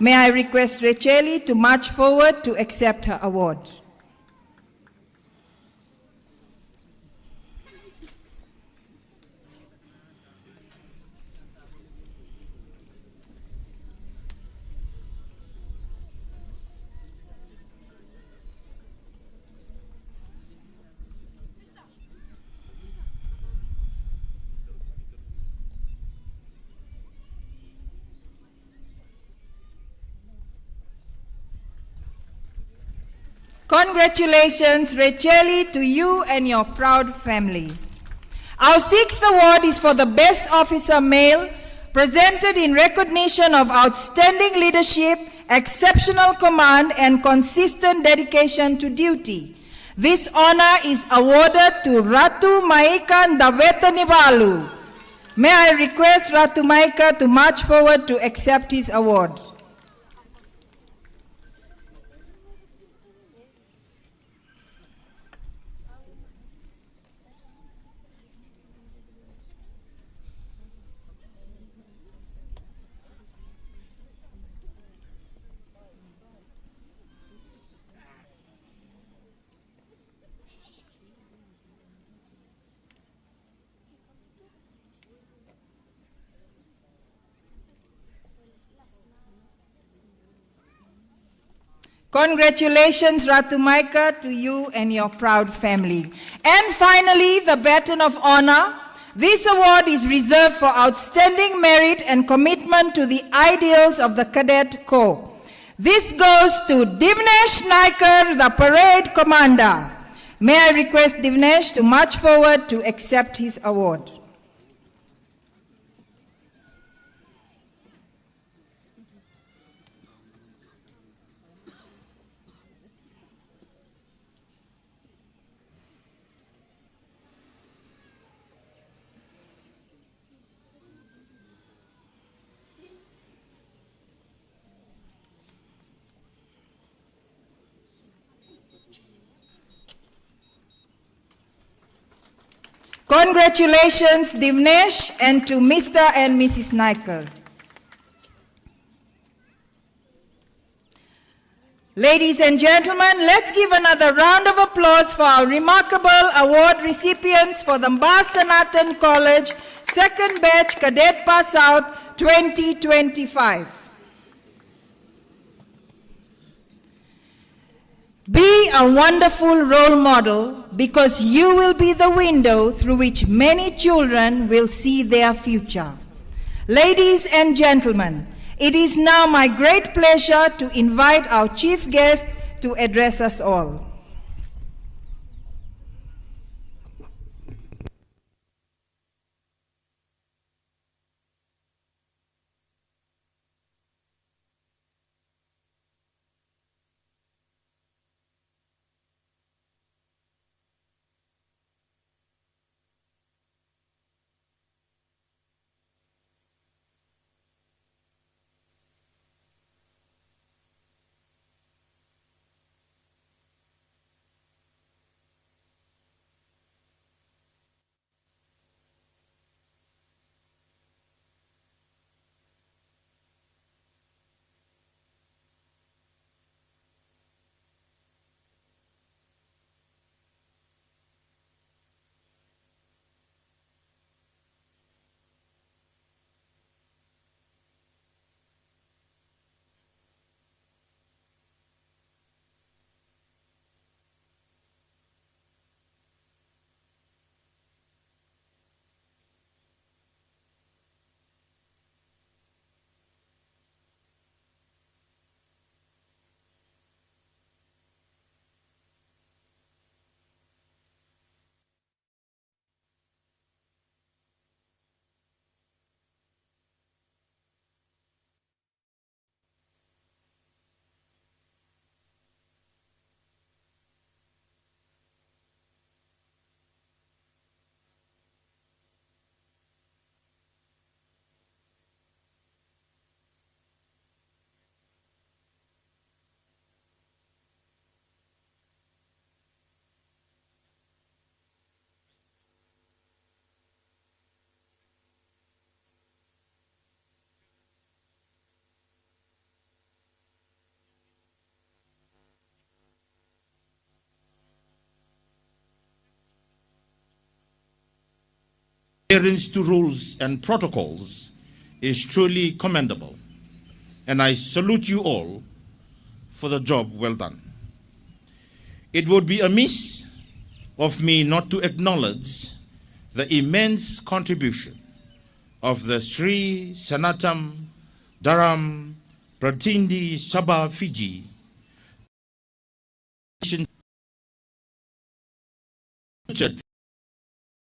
May I request Racheli to march forward to accept her award. Congratulations, Racheli, to you and your proud family. Our sixth award is for the Best Officer Male, presented in recognition of outstanding leadership, exceptional command, and consistent dedication to duty. This honor is awarded to Ratu Maika Ndawetanibalu. May I request Ratu Maika to march forward to accept his award. Congratulations, Ratu Maika, to you and your proud family. And finally, the Baton of Honor. This award is reserved for outstanding merit and commitment to the ideals of the Cadet Corps. This goes to Divnesh Naikar, the Parade Commander. May I request Divnesh to march forward to accept his award. Congratulations, Divnesh, and to Mr. and Mrs. Naikar. Ladies and gentlemen, let's give another round of applause for our remarkable award recipients for the Sanatan College Second Batch Cadet Passout 2025. Be a wonderful role model, because you will be the window through which many children will see their future. Ladies and gentlemen, it is now my great pleasure to invite our chief guest to address us all. adherence to rules and protocols is truly commendable, and I salute you all for the job well done. It would be amiss of me not to acknowledge the immense contribution of the Sri Sanatan Dharam Pratindi Sabha Fiji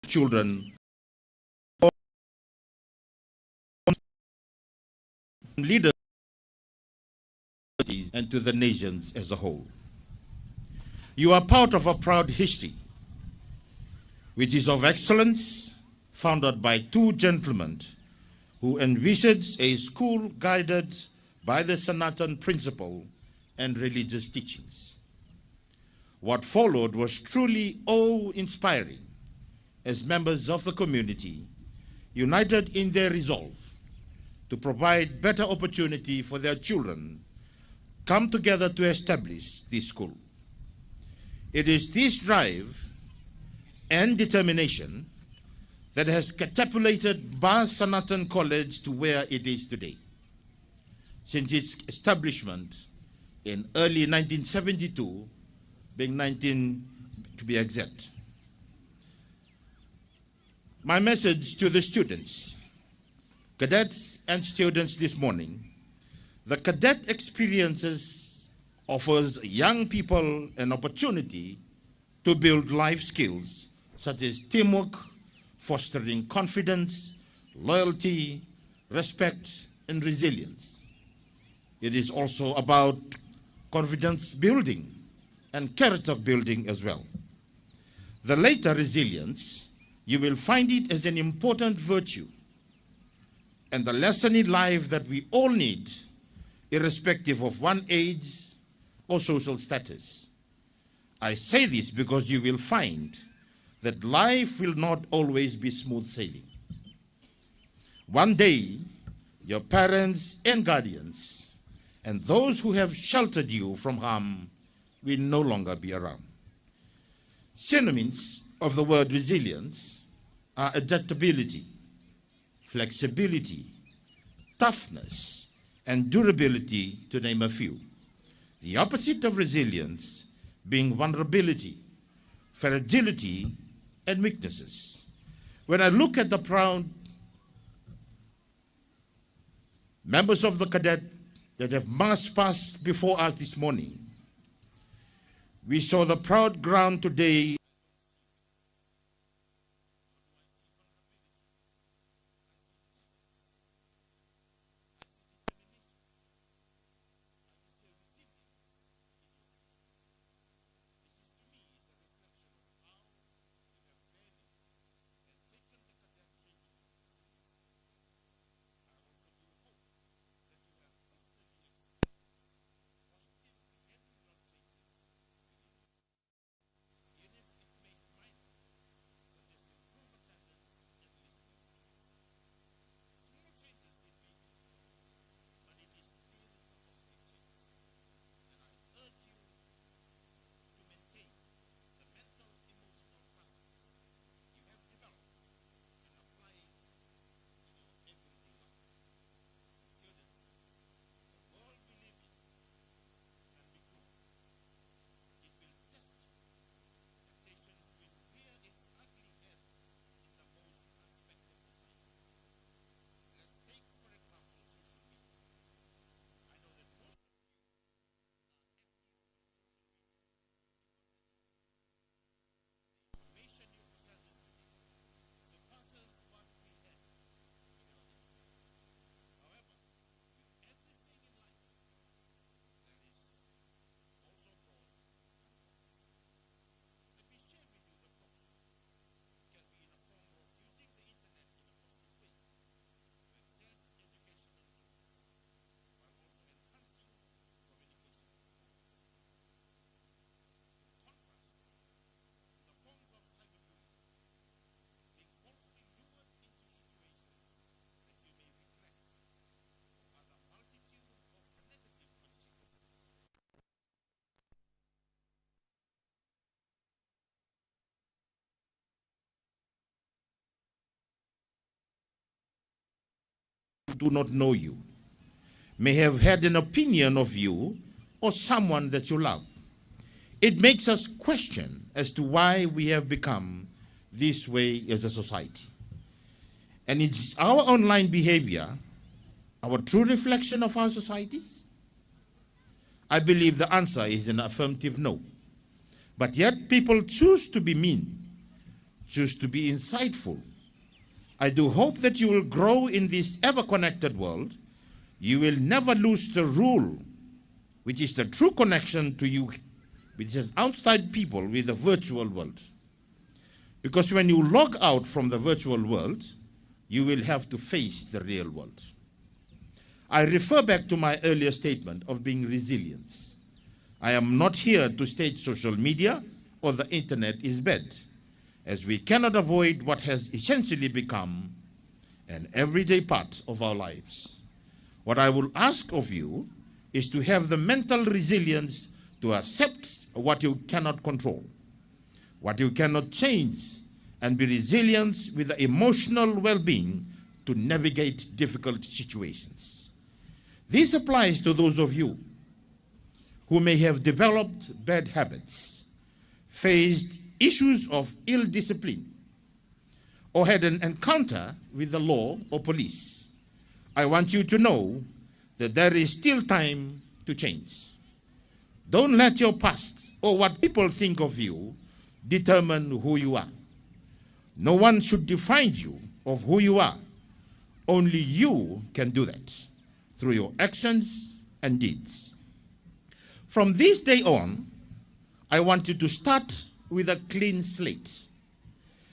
children, leaders, and to the nations as a whole. You are part of a proud history, which is of excellence, founded by two gentlemen who envisaged a school guided by the Sanatan principle and religious teachings. What followed was truly awe-inspiring as members of the community, united in their resolve to provide better opportunity for their children, come together to establish this school. It is this drive and determination that has catapulted Bas Sanatan College to where it is today. Since its establishment in early 1972, being 19 to be exact. My message to the students, cadets and students this morning: the cadet experiences offers young people an opportunity to build life skills such as teamwork, fostering confidence, loyalty, respect, and resilience. It is also about confidence building and character building as well. The later, resilience, you will find it as an important virtue and the lesson in life that we all need, irrespective of one's age or social status. I say this because you will find that life will not always be smooth sailing. One day, your parents and guardians and those who have sheltered you from harm will no longer be around. Synonyms of the word resilience are adaptability, flexibility, toughness, and durability, to name a few. The opposite of resilience being vulnerability, fragility, and weaknesses. When I look at the proud members of the cadet that have marched past before us this morning, we saw the proud ground today. do not know you, may have had an opinion of you or someone that you love. It makes us question as to why we have become this way as a society. And it's our online behavior, our true reflection of our societies? I believe the answer is an affirmative no. But yet people choose to be mean, choose to be insightful. I do hope that you will grow in this ever-connected world. You will never lose the rule, which is the true connection to you, which is outside people with the virtual world. Because when you log out from the virtual world, you will have to face the real world. I refer back to my earlier statement of being resilient. I am not here to state social media or the internet is bad, as we cannot avoid what has essentially become an everyday part of our lives. What I will ask of you is to have the mental resilience to accept what you cannot control, what you cannot change, and be resilient with the emotional well-being to navigate difficult situations. This applies to those of you who may have developed bad habits, faced issues of ill discipline, or had an encounter with the law or police. I want you to know that there is still time to change. Don't let your past or what people think of you determine who you are. No one should define you of who you are. Only you can do that through your actions and deeds. From this day on, I want you to start with a clean slate.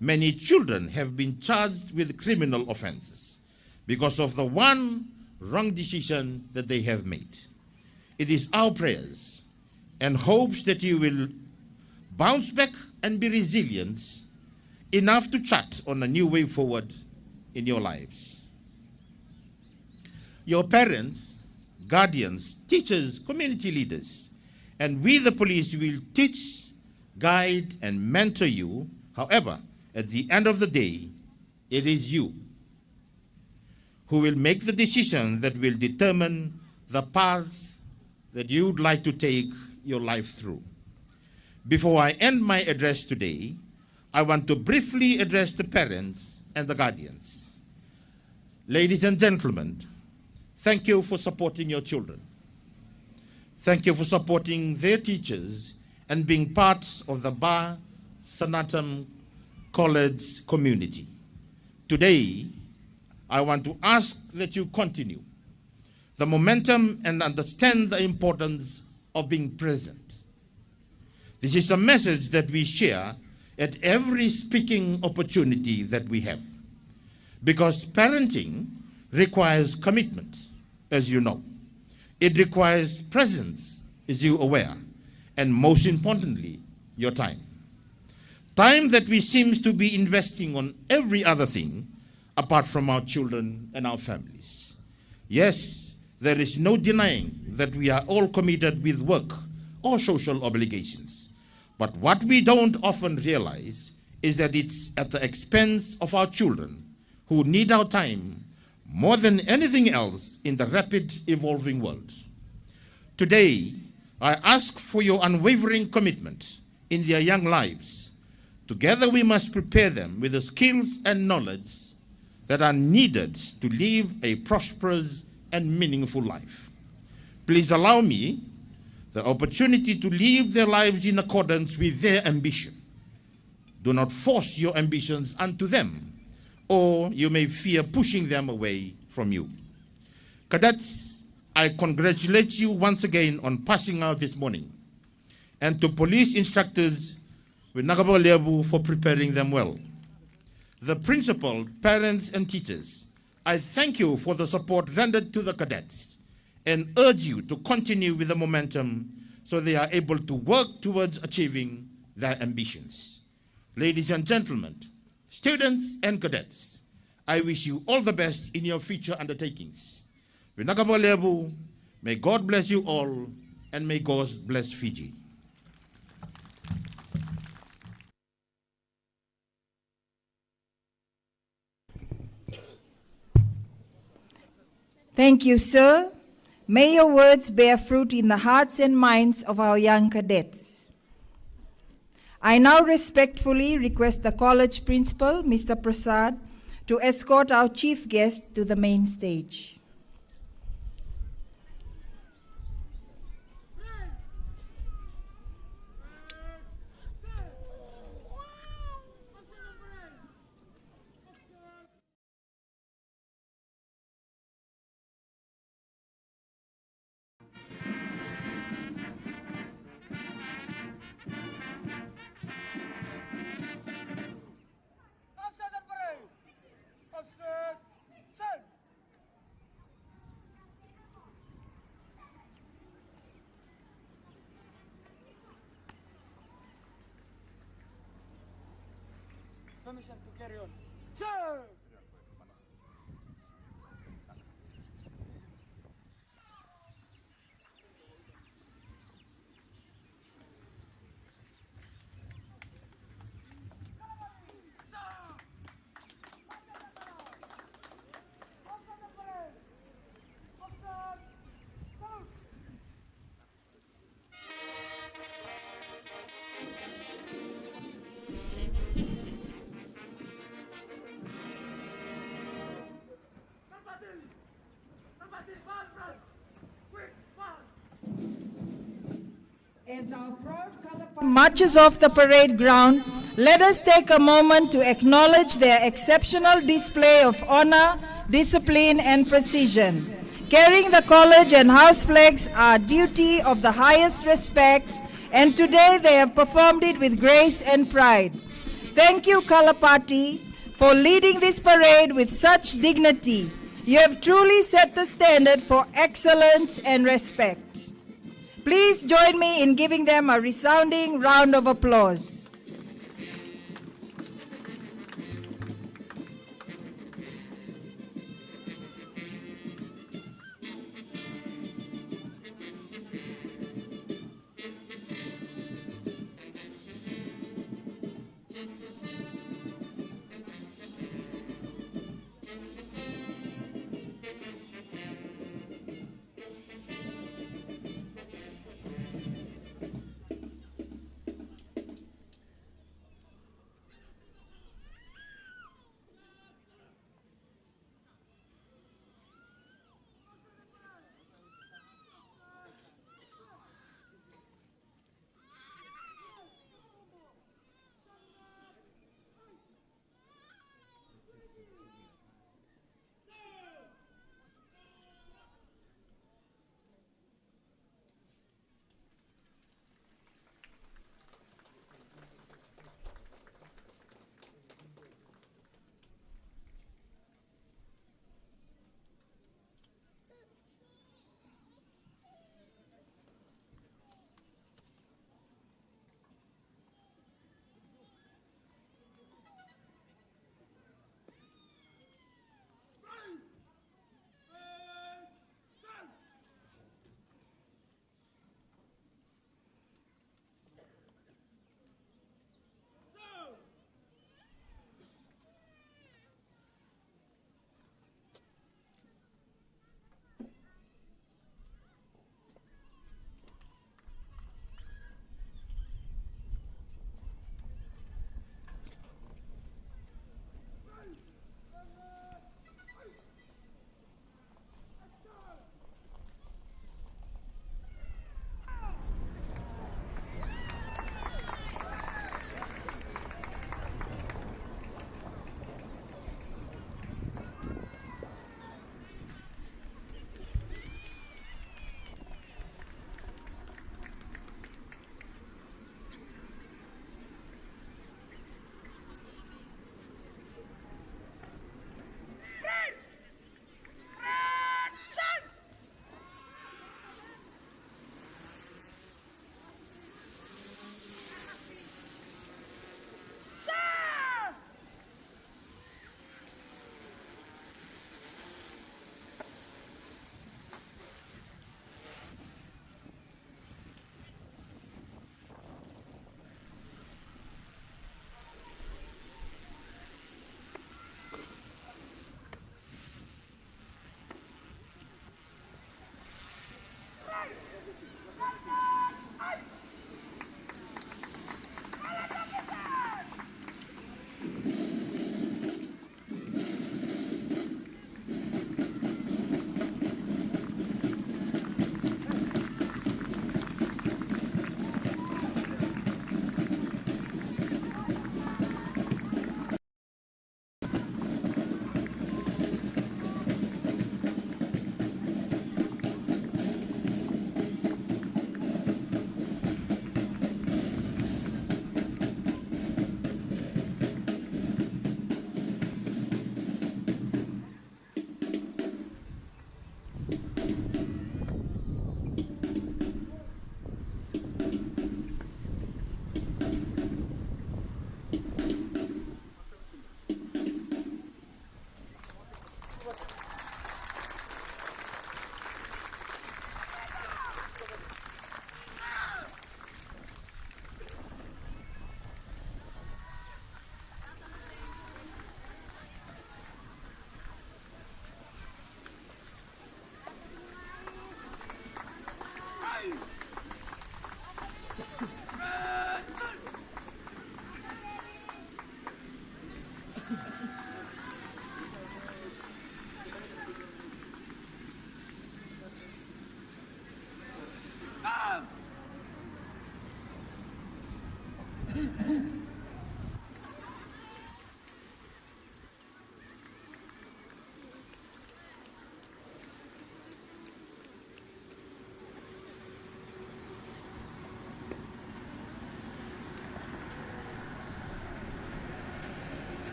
Many children have been charged with criminal offenses because of the one wrong decision that they have made. It is our prayers and hopes that you will bounce back and be resilient enough to chart on a new way forward in your lives. Your parents, guardians, teachers, community leaders, and we the police will teach, guide, and mentor you. However, at the end of the day, it is you who will make the decision that will determine the path that you would like to take your life through. Before I end my address today, I want to briefly address the parents and the guardians. Ladies and gentlemen, thank you for supporting your children. Thank you for supporting their teachers and being part of the Sanatan College community. Today, I want to ask that you continue the momentum and understand the importance of being present. This is a message that we share at every speaking opportunity that we have. Because parenting requires commitment, as you know. It requires presence, as you are aware, and most importantly, your time. Time that we seem to be investing on every other thing apart from our children and our families. Yes, there is no denying that we are all committed with work or social obligations. But what we don't often realize is that it's at the expense of our children who need our time more than anything else in the rapid evolving world. Today, I ask for your unwavering commitment in their young lives. Together we must prepare them with the skills and knowledge that are needed to live a prosperous and meaningful life. Please allow me the opportunity to live their lives in accordance with their ambition. Do not force your ambitions onto them, or you may fear pushing them away from you. Cadets, I congratulate you once again on passing out this morning, and to police instructors with Nagabo Lebu for preparing them well. The principal, parents, and teachers, I thank you for the support rendered to the cadets and urge you to continue with the momentum so they are able to work towards achieving their ambitions. Ladies and gentlemen, students and cadets, I wish you all the best in your future undertakings. Winagabo Lebu, may God bless you all, and may God bless Fiji. Thank you, sir. May your words bear fruit in the hearts and minds of our young cadets. I now respectfully request the college principal, Mr. Prasad, to escort our chief guest to the main stage. Permission to carry on. Sir! As our proud color marches off the parade ground, let us take a moment to acknowledge their exceptional display of honor, discipline, and precision. Carrying the college and house flags are a duty of the highest respect, and today they have performed it with grace and pride. Thank you, Color Party, for leading this parade with such dignity. You have truly set the standard for excellence and respect. Please join me in giving them a resounding round of applause.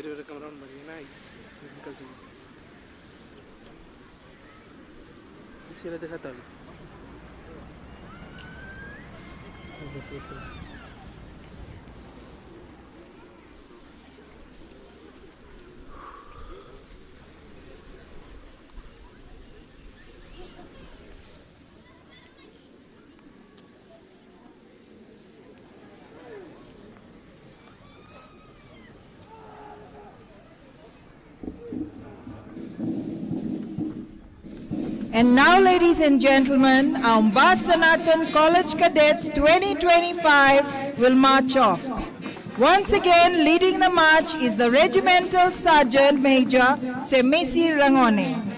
फिर camera on बढ़िया ना निकल चुकी इसीलिए दिखाता हूँ And now, ladies and gentlemen, our Sanatan College Cadets 2025 will march off. Once again, leading the march is the Regimental Sergeant Major Semisi Rangone.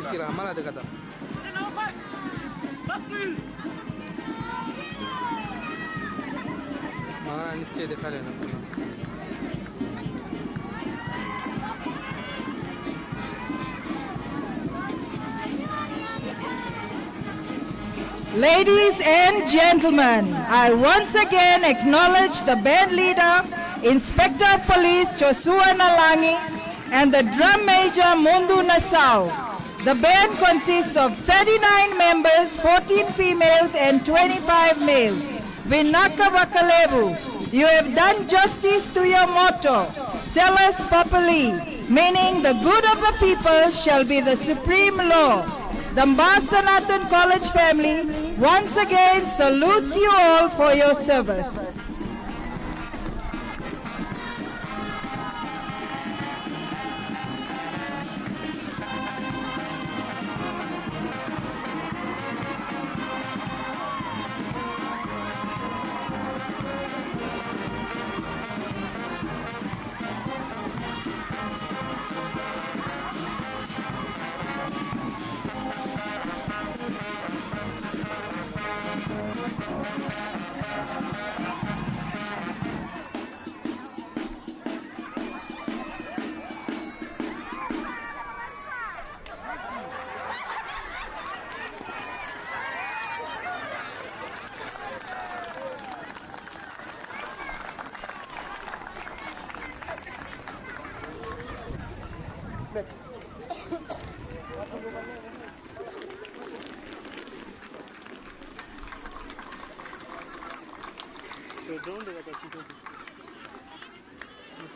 इसकी रामा देखा था हाँ नीचे दिखा लेना Ladies and gentlemen, I once again acknowledge the band leader, Inspector of Police Joshua Nalangi, and the drum major Mundu Nassau. The band consists of 39 members, 14 females and 25 males. Vinaka Bakalevu, you have done justice to your motto, Salus Populi, meaning the good of the people shall be the supreme law. The Sanatan College family once again salutes you all for your service.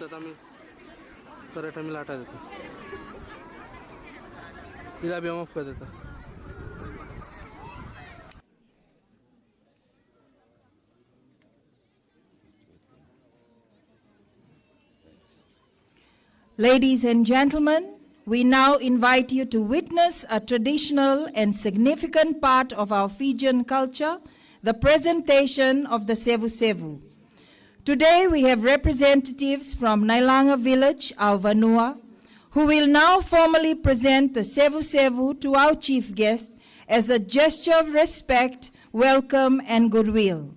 त्यात आम्ही परत आम्ही लाटा देतो तिला B of कर देतो Ladies and gentlemen, we now invite you to witness a traditional and significant part of our Fijian culture, the presentation of the Sevu Sevu. Today we have representatives from Nailanga village, our Vanua, who will now formally present the Sevu Sevu to our chief guest as a gesture of respect, welcome and goodwill.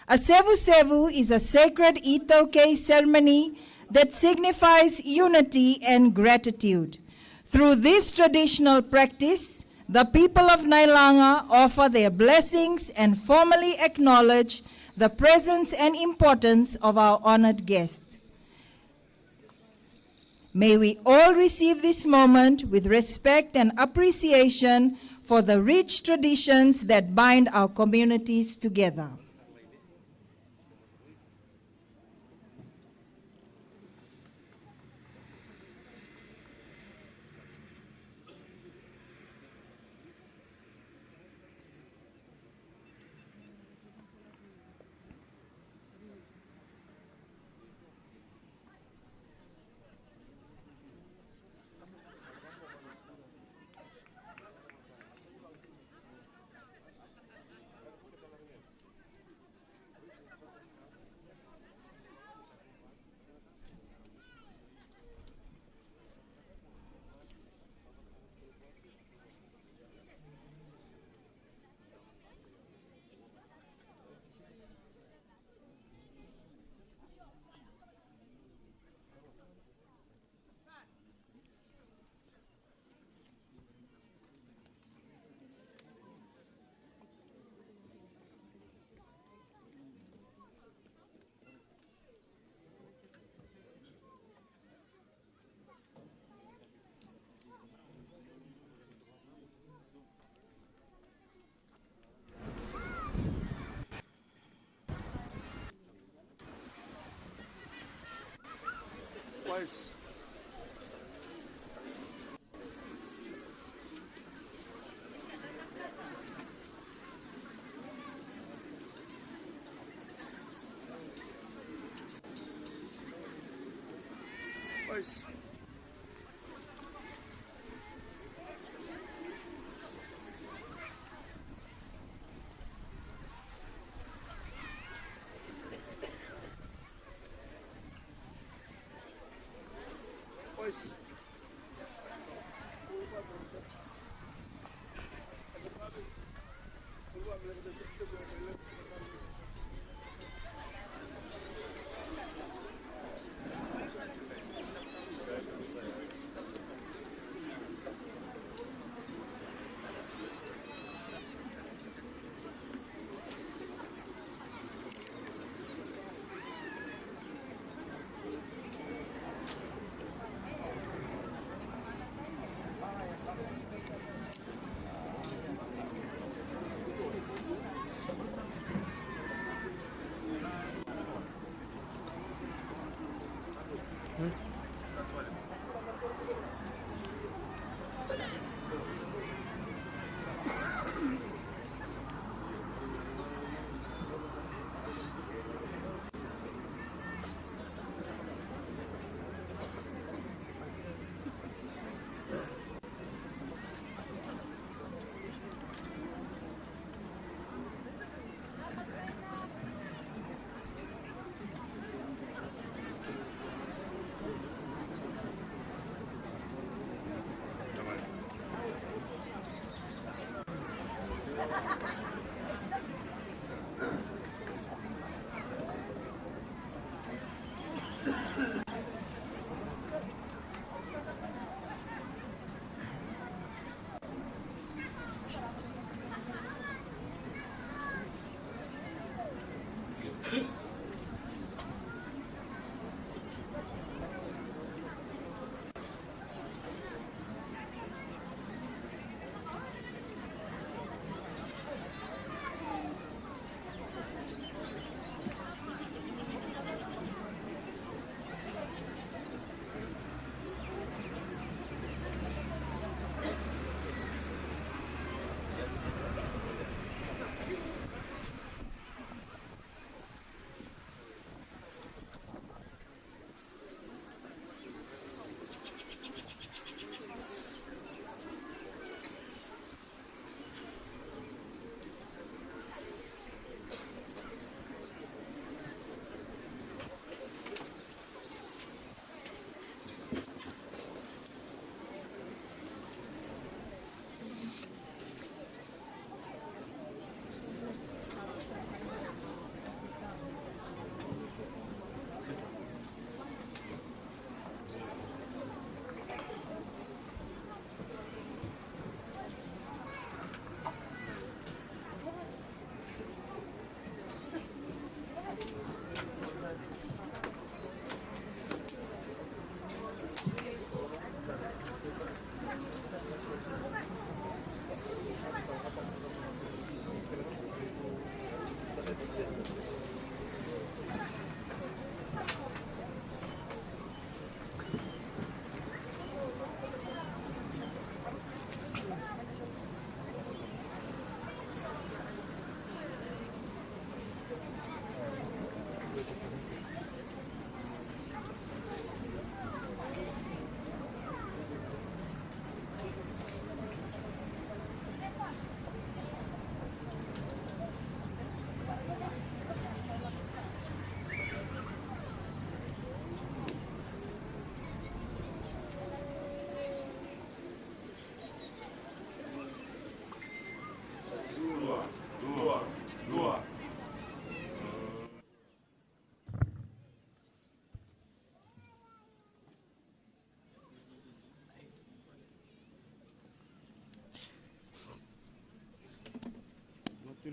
A Sevu Sevu is a sacred itoke ceremony that signifies unity and gratitude. Through this traditional practice, the people of Nailanga offer their blessings and formally acknowledge the presence and importance of our honored guest. May we all receive this moment with respect and appreciation for the rich traditions that bind our communities together. Twice. Twice. Twice.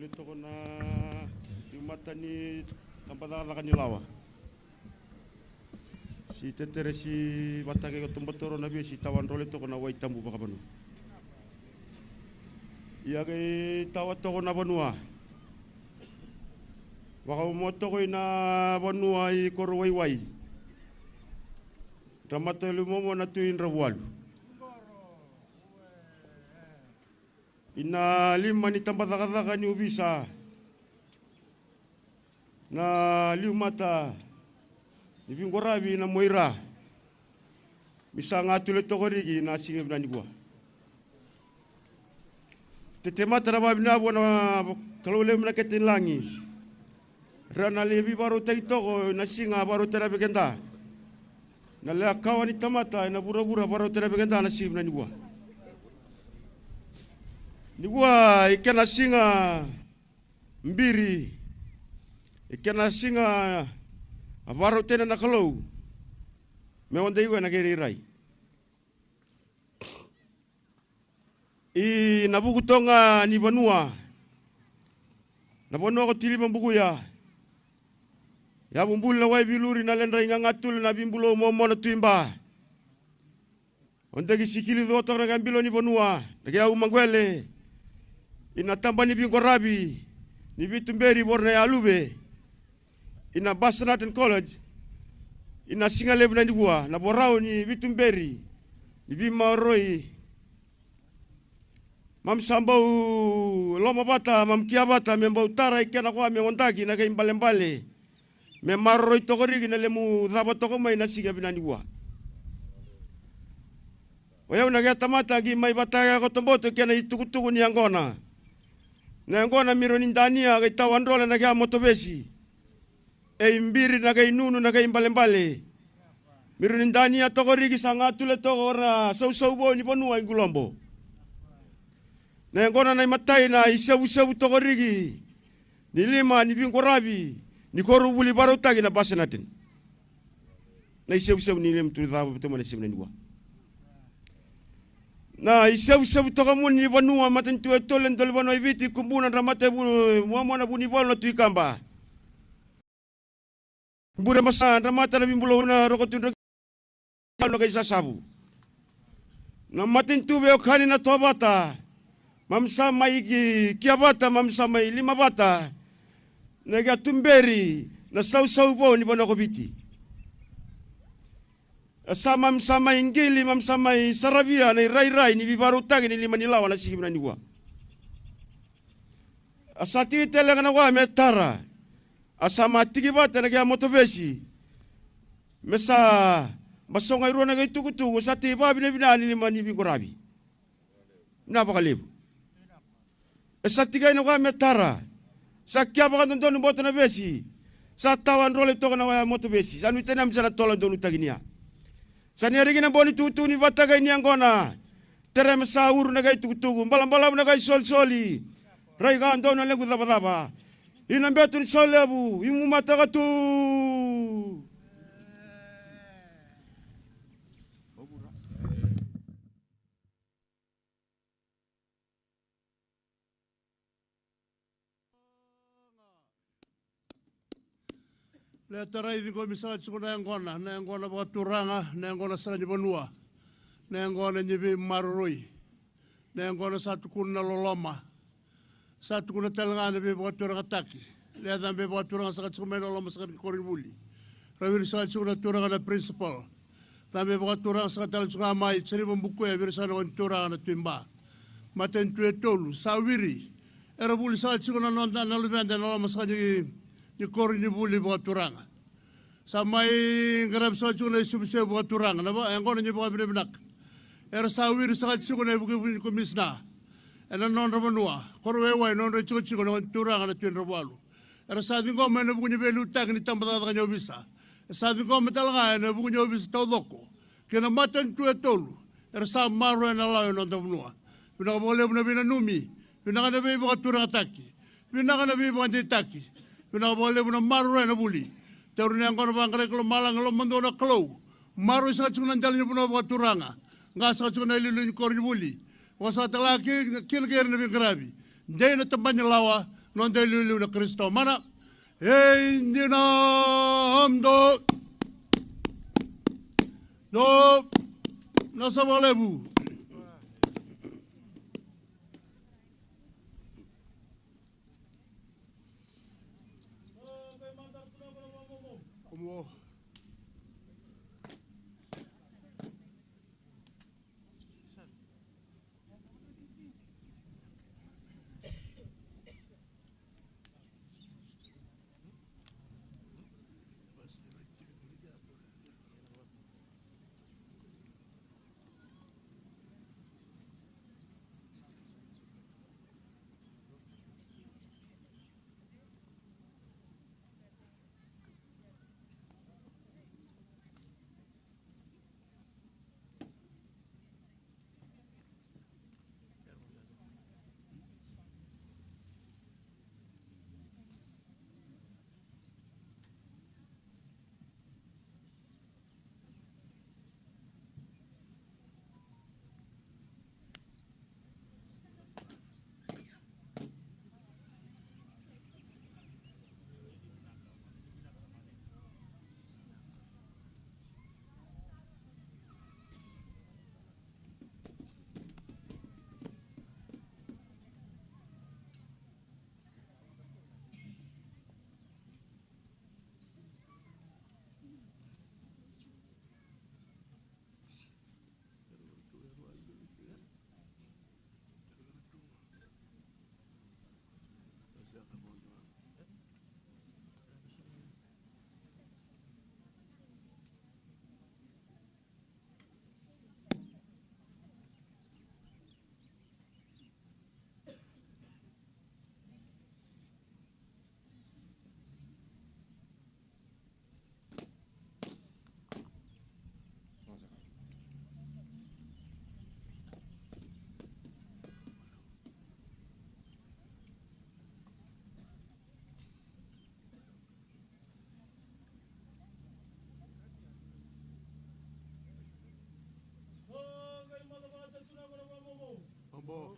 tulit ako na yung mata ni tampadaka ni lawa. Si tetere si batake ko tumbatoro na bi si tawan role to ko na wai tambu baka banu. Iya kay tawat to ko na banua. Baka moto ko na banua I koro wai. Ramatelu momo na tuin rawalu. Ina lima ni tambataka ni ubisa na liumata ni vingorabi na moira misa ngatule tokorigi na sige na nigwa tetemata na babi na bona kalole mna ketinlangi rana lebi baru taitoko na singa baru terabe kenda na le akawani tamata na bura-bura baru terabe kenda na sige na nigwa Nigua ikena singa mbiri ikena singa avaro tena na kalau me onde iwa na geri rai I nabuku tonga ni banua ko tili mambuku ya bumbul na wai biluri na lendra inga ngatul na bimbulo momo na tuimba onde gisikili doto na gambilo ni banua nagea umangwele ina tamba ni bingorabi ni vitumberi borna ya lube ina Sanatan College ina singale bna ndigua na borao ni vitumberi ni bimaroi mam sambau loma bata mam kiabata membau tara ikena kwa mengontaki na kai mbale me maroi tokori na lemu dhaba toko mai na siga bna ndigua Waya unaga tamata gi mai bata ko tomboto kena itukutuku ni angona na ngona mironi ndania kai tawandrola na kai motobesi mbiri na kai nunu na kai mbale mironi ndania tokorigi sanga tule tokora sau bo ni bonua ingulombo na ngona na matai na isabu tokorigi ni lima ni bingorabi ni koru buli barutagi na Sanatan na isabu ni lem tu dhabu betemane simna niwa na isabu tokamun ni banua maten tu etolen dol bano ibiti kumbuna ramate bu mwana buni bolo tu ikamba bure masa ramata na bimbulo na rokotun no kai sasabu na maten tu be khani na tobata mamsa mai kiabata mamsa mai lima bata nega tumberi na sau bo ni bano ko biti sama ingili sama sarabia na rai ni bibaru tagi ni lima nilawa na sige na niwa asati tele kana wa metara asama tigi bata na ga motobesi mesa basonga iro na ga tukutu sati ba bine ni lima ni bigorabi na bakalebu asati ga na wa metara sakya ba don boto na besi sa tawan role to kana wa motobesi sanu tena msala tola donu taginia Saniarigi na boni tutu ni bataga ni angona. Tere masaur na gai tukutugu. Balam na gai soli. Rai ga ando na legu daba. Ina betu ni solebu. Imu mataga tu. Le tarai di komisarat sukuna angona baturanga na angona sala ni banua na angona nyibi marui na angona satu kuna loloma satu kuna telanga be baturanga taki le dan be baturanga sakat sukuma loloma sakat koribuli rawir sakat sukuna turanga na principal dan be baturanga sakat tal sukuma mai ceri membuku ya birsana on turanga na timba maten tuetolu sawiri era buli sakat sukuna nonta na lubenda loloma sakat ni kori ni buli buat turanga. Samai ngarap sa chuna subse buat turanga na ba angkon ni buat benak. Era sawir sa chuna buku komisna. Ena non rabanua. Korwe wai non re chuna turanga na tuin rabalu. Era sa dingo mena buku ni belu tak ni tambata ka nyobisa. Sa dingo metalanga na buku nyobisa todoko. Kena matan tu etolu. Era sa maru na la non rabanua. Pina boleh buna bina numi. Pina kana be buat turanga taki. Pina kana be buat taki. Pina boleh buna maru na buli. Terus yang kau bangkare kalau malang kalau mendona kalau maru sa chuna dalnya buna buat turanga. Nggak sa chuna lilu kori buli. Wasa talaki kilger na bingkrabi. Dai na tambanya lawa non te lulu na Kristo mana hindi na amdo do nasa balebu como Mambo.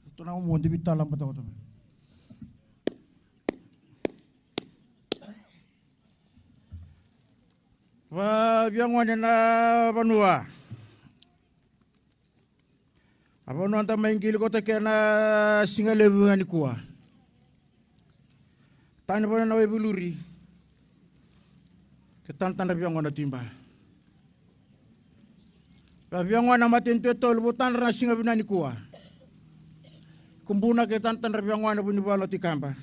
Ito na umundi bitalang pa ito. Biang wana na panua. Apa nu anta main kili kota kena singa lebu ngani kuah. Tanya pada nawe buluri. Ketan-tan biang wana timba. Biang wana matin tuetol butan rana singa binani kuah. Kumbuna ketan-tan biang wana buni balo tikamba.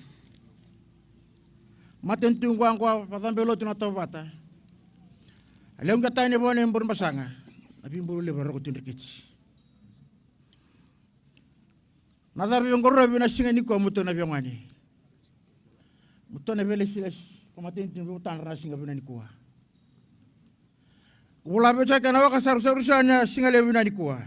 Matin tungguang kuah patambelo tunatau bata. Alam kata ini bawa yang bermasanga, tapi boleh baru kutin rikici. Nada biang korra bina singa ni kuah muto na biang ani. Muto na bele silas kumatin tinggu tan rana singa bina ni kuah. Ula beca kana waka saru-sarusanya singa le bina ni kuah.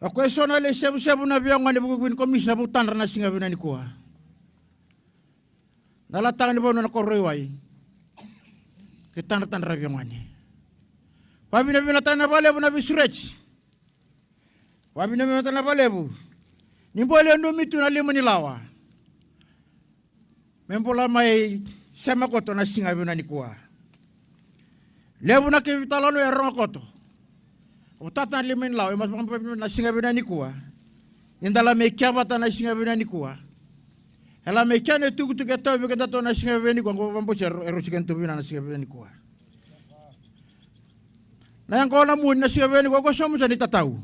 Aku esona le sebu-sebu na biang ani buku bin komis na butan rana singa bina ni kuah. Nalatang ni bawa na korroi wai. Ketan-tan rabiang wani. Wabi nabi natana balebu nabi suraj. Wabi nabi natana balebu. Nimbole ndo mitu na lima nilawa. Mempola mai sama koto na singa bina nikua. Lebu na kivitalano ya ronga koto. Utata na lima nilawa. Mas na singa bina nikua. Indala mekiabata na singa bina nikua. Ela mekane tu ketau bikata to na singa beni kwa mambo chero erusikan tu bina na singa beni kwa. Na yang kau na mun na singa beni kwa somo sa nitatau.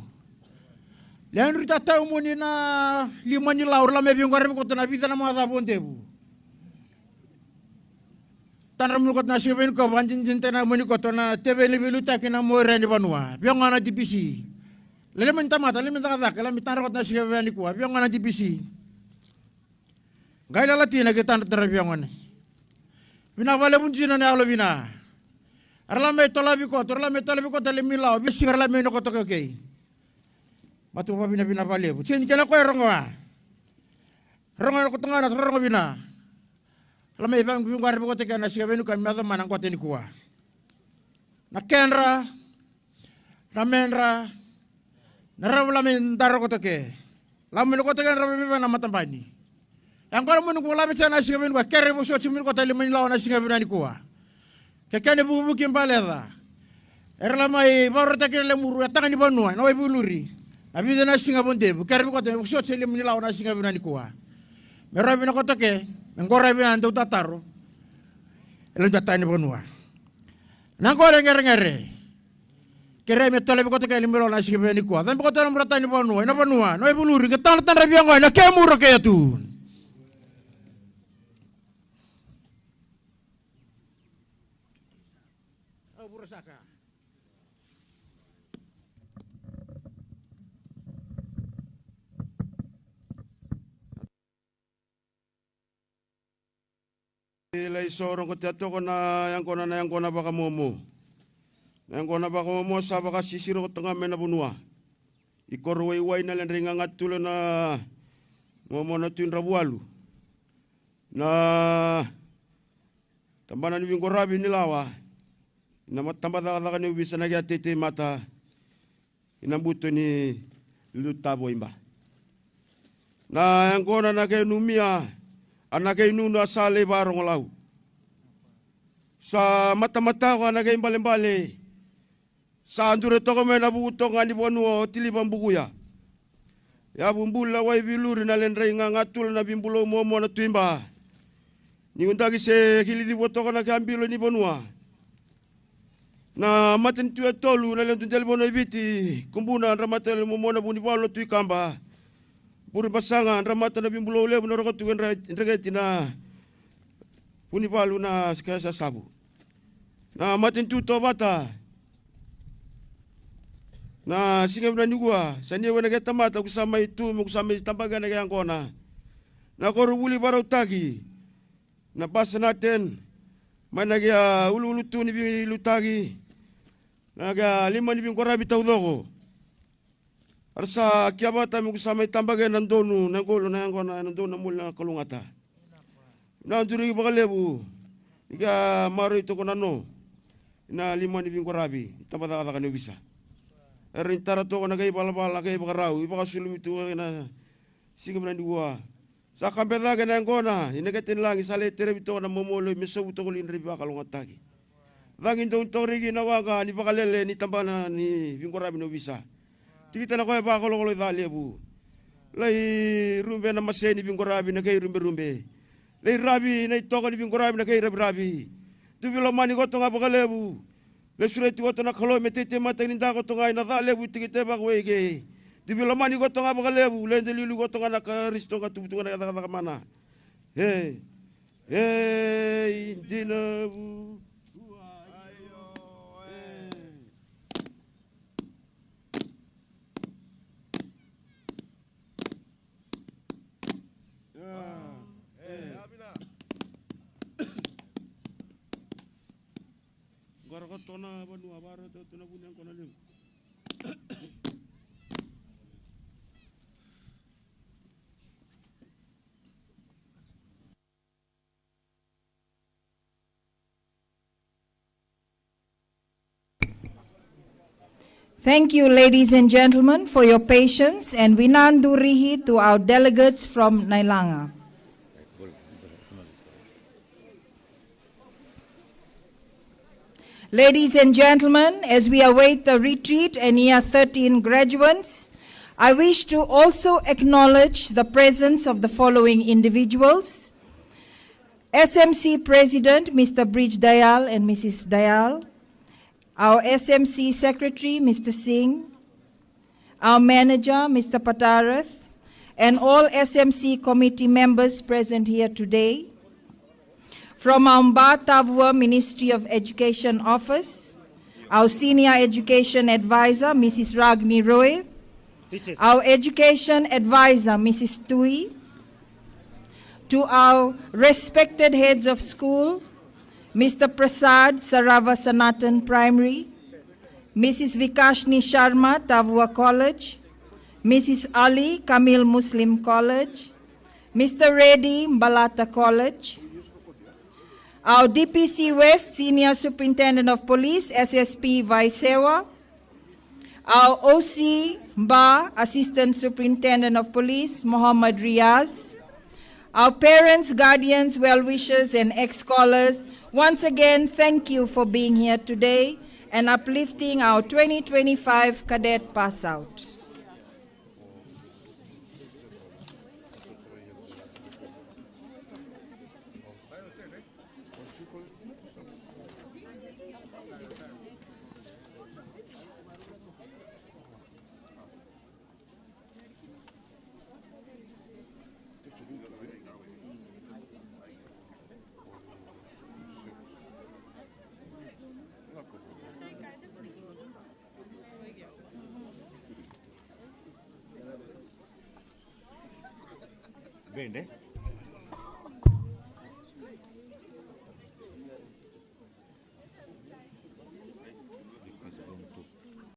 Lean ritatau mun na lima ni laur la mebi ngare ko na bisa na mga bondebu. Tanram lu na singa beni ko banjin jinta na mun ko to na tebe ni biluta kina mo re ni banua. Biang na dipisi. Lele minta mata, lele minta kata, lele minta ko na singa beni kwa. Biang na dipisi. Gaya latina kita terbiang mana? Bina bale bunci nane alo bina. Arlame tolabi ko tele milau. Bisi arlame no ko to okay. Matu pa bina bale. Bucin kena ko ronga. Ronga ko tengah na ronga bina. Arlame bang bingar ko te kana siga benu kan mada manang ko te ni kuwa. Na kenra Kamenra, narawalamin daro ko toke. Lamin ko toke narawalamin na matambani. Ang kala mo nung wala siya na singapin ko, kere mo siya sumin ko tayo liman lawan na singapin na ni kuha. Kaya bubukin balera. Erla may baru tayo lemuru at tangan ni Banua, na way buluri. Abi na singapin debu, kere mo ko tayo siya liman lawan na singapin na ni kuha. Meron na ko toke, ang koray na ando tataro. Elang tatay ni Banua. Nang ko ngere. Kere me tole ko toke liman lawan na singapin na ni kuha. Dan ko tayo merata ni Banua, na way buluri. Ketan rabi ang na kemuro kaya tu. Ilay sorong ko tiyato ko na yang ko na baka momo. Yang ko na baka momo sa baka sisiro ko tanga mena bunua. Ikorway na lang ringa ngatulo na momo na tuin rabualu. Na tambanan ni ko rabi nilawa. Na matambada ka ni ubisa na tete mata. Inambuto ni lutabo imba. Na yang ko na kay numia. Anakay nuna sa barong law. Sa mata-mata ko anakay bale-bale. Sa andure to ko may nabuto nga ni Bonuo tilibang bukuya. Ya bumbula way biluri na lenray nga ngatul na bimbulo mo na tuimba. Ni undagi se kilidi boto ko nagambilo ni Bonua. Na matin tuya tolu na lentun telepono ibiti. Kumbuna ramatel mo na buni balo tuikamba. Puri pasangan ramata na bimbulo ule na rokot tugen regeti na punipalu na sekasa sabu. Na matin tuto bata. Na singa na nigua sania wana geta mata kusama itu kusama tambaga na yang kona. Na korubuli barau tagi. Na basa natin managya ulu tu ni lutagi. Naga lima ni bingkorabi taudoko. Arsa kiabata mo kusama itambagan ng donu, ng gulo na yan ko na ng donu na mula kalungata. Nanduri bakalebu, iga maro ito ko na no, na lima ni bingkorabi, itambata ka ni ubisa. Erin tarato ko na kayo palapala kayo bakaraw, iba ka sulum ito na sigam na niwa. Sa kampeta ka na yan ko na, inagatin lang, isali tirab ito ko na mumuloy, miso ito ko linriba kalungatagi. Dangin doon ito rin ginawa ka, ni bakalele, ni tambana ni bingkorabi na ubisa. Tikita na ko ba ko lo dali bu. Lai rumbe na maseni bingkorabi na kay rumbe. Lai rabi na itoko ni bingkorabi na kay rabi. Tu bilo mani ko to nga bakalebu. Le sureti ko to na khalo metete mata ni nda ko to nga na dali bu tikite ba ko ege. Tu bilo mani ko to nga bakalebu le ndeli ko to nga na karisto ka tubutu nga ka mana. Hey. Hey dinabu. Thank you, ladies and gentlemen, for your patience, and winandurihi to our delegates from Nailanga. Ladies and gentlemen, as we await the retreat and year 13 graduates, I wish to also acknowledge the presence of the following individuals: SMC President, Mr. Bridge Dayal and Mrs. Dayal, our SMC Secretary, Mr. Singh, our Manager, Mr. Patarath, and all SMC committee members present here today. From our Mba Tavua Ministry of Education Office, our Senior Education Advisor, Mrs. Ragni Roy, our Education Advisor, Mrs. Tui, to our respected heads of school, Mr. Prasad Sarava Sanatan Primary, Mrs. Vikashni Sharma Tavua College, Mrs. Ali Kamil Muslim College, Mr. Reddy Mbalata College, our DPC West Senior Superintendent of Police, SSP Vaisewa, our OC Ba, Assistant Superintendent of Police, Muhammad Riaz, our parents, guardians, well-wishers, and ex-scholars, once again, thank you for being here today and uplifting our 2025 Cadet Passout. Bene.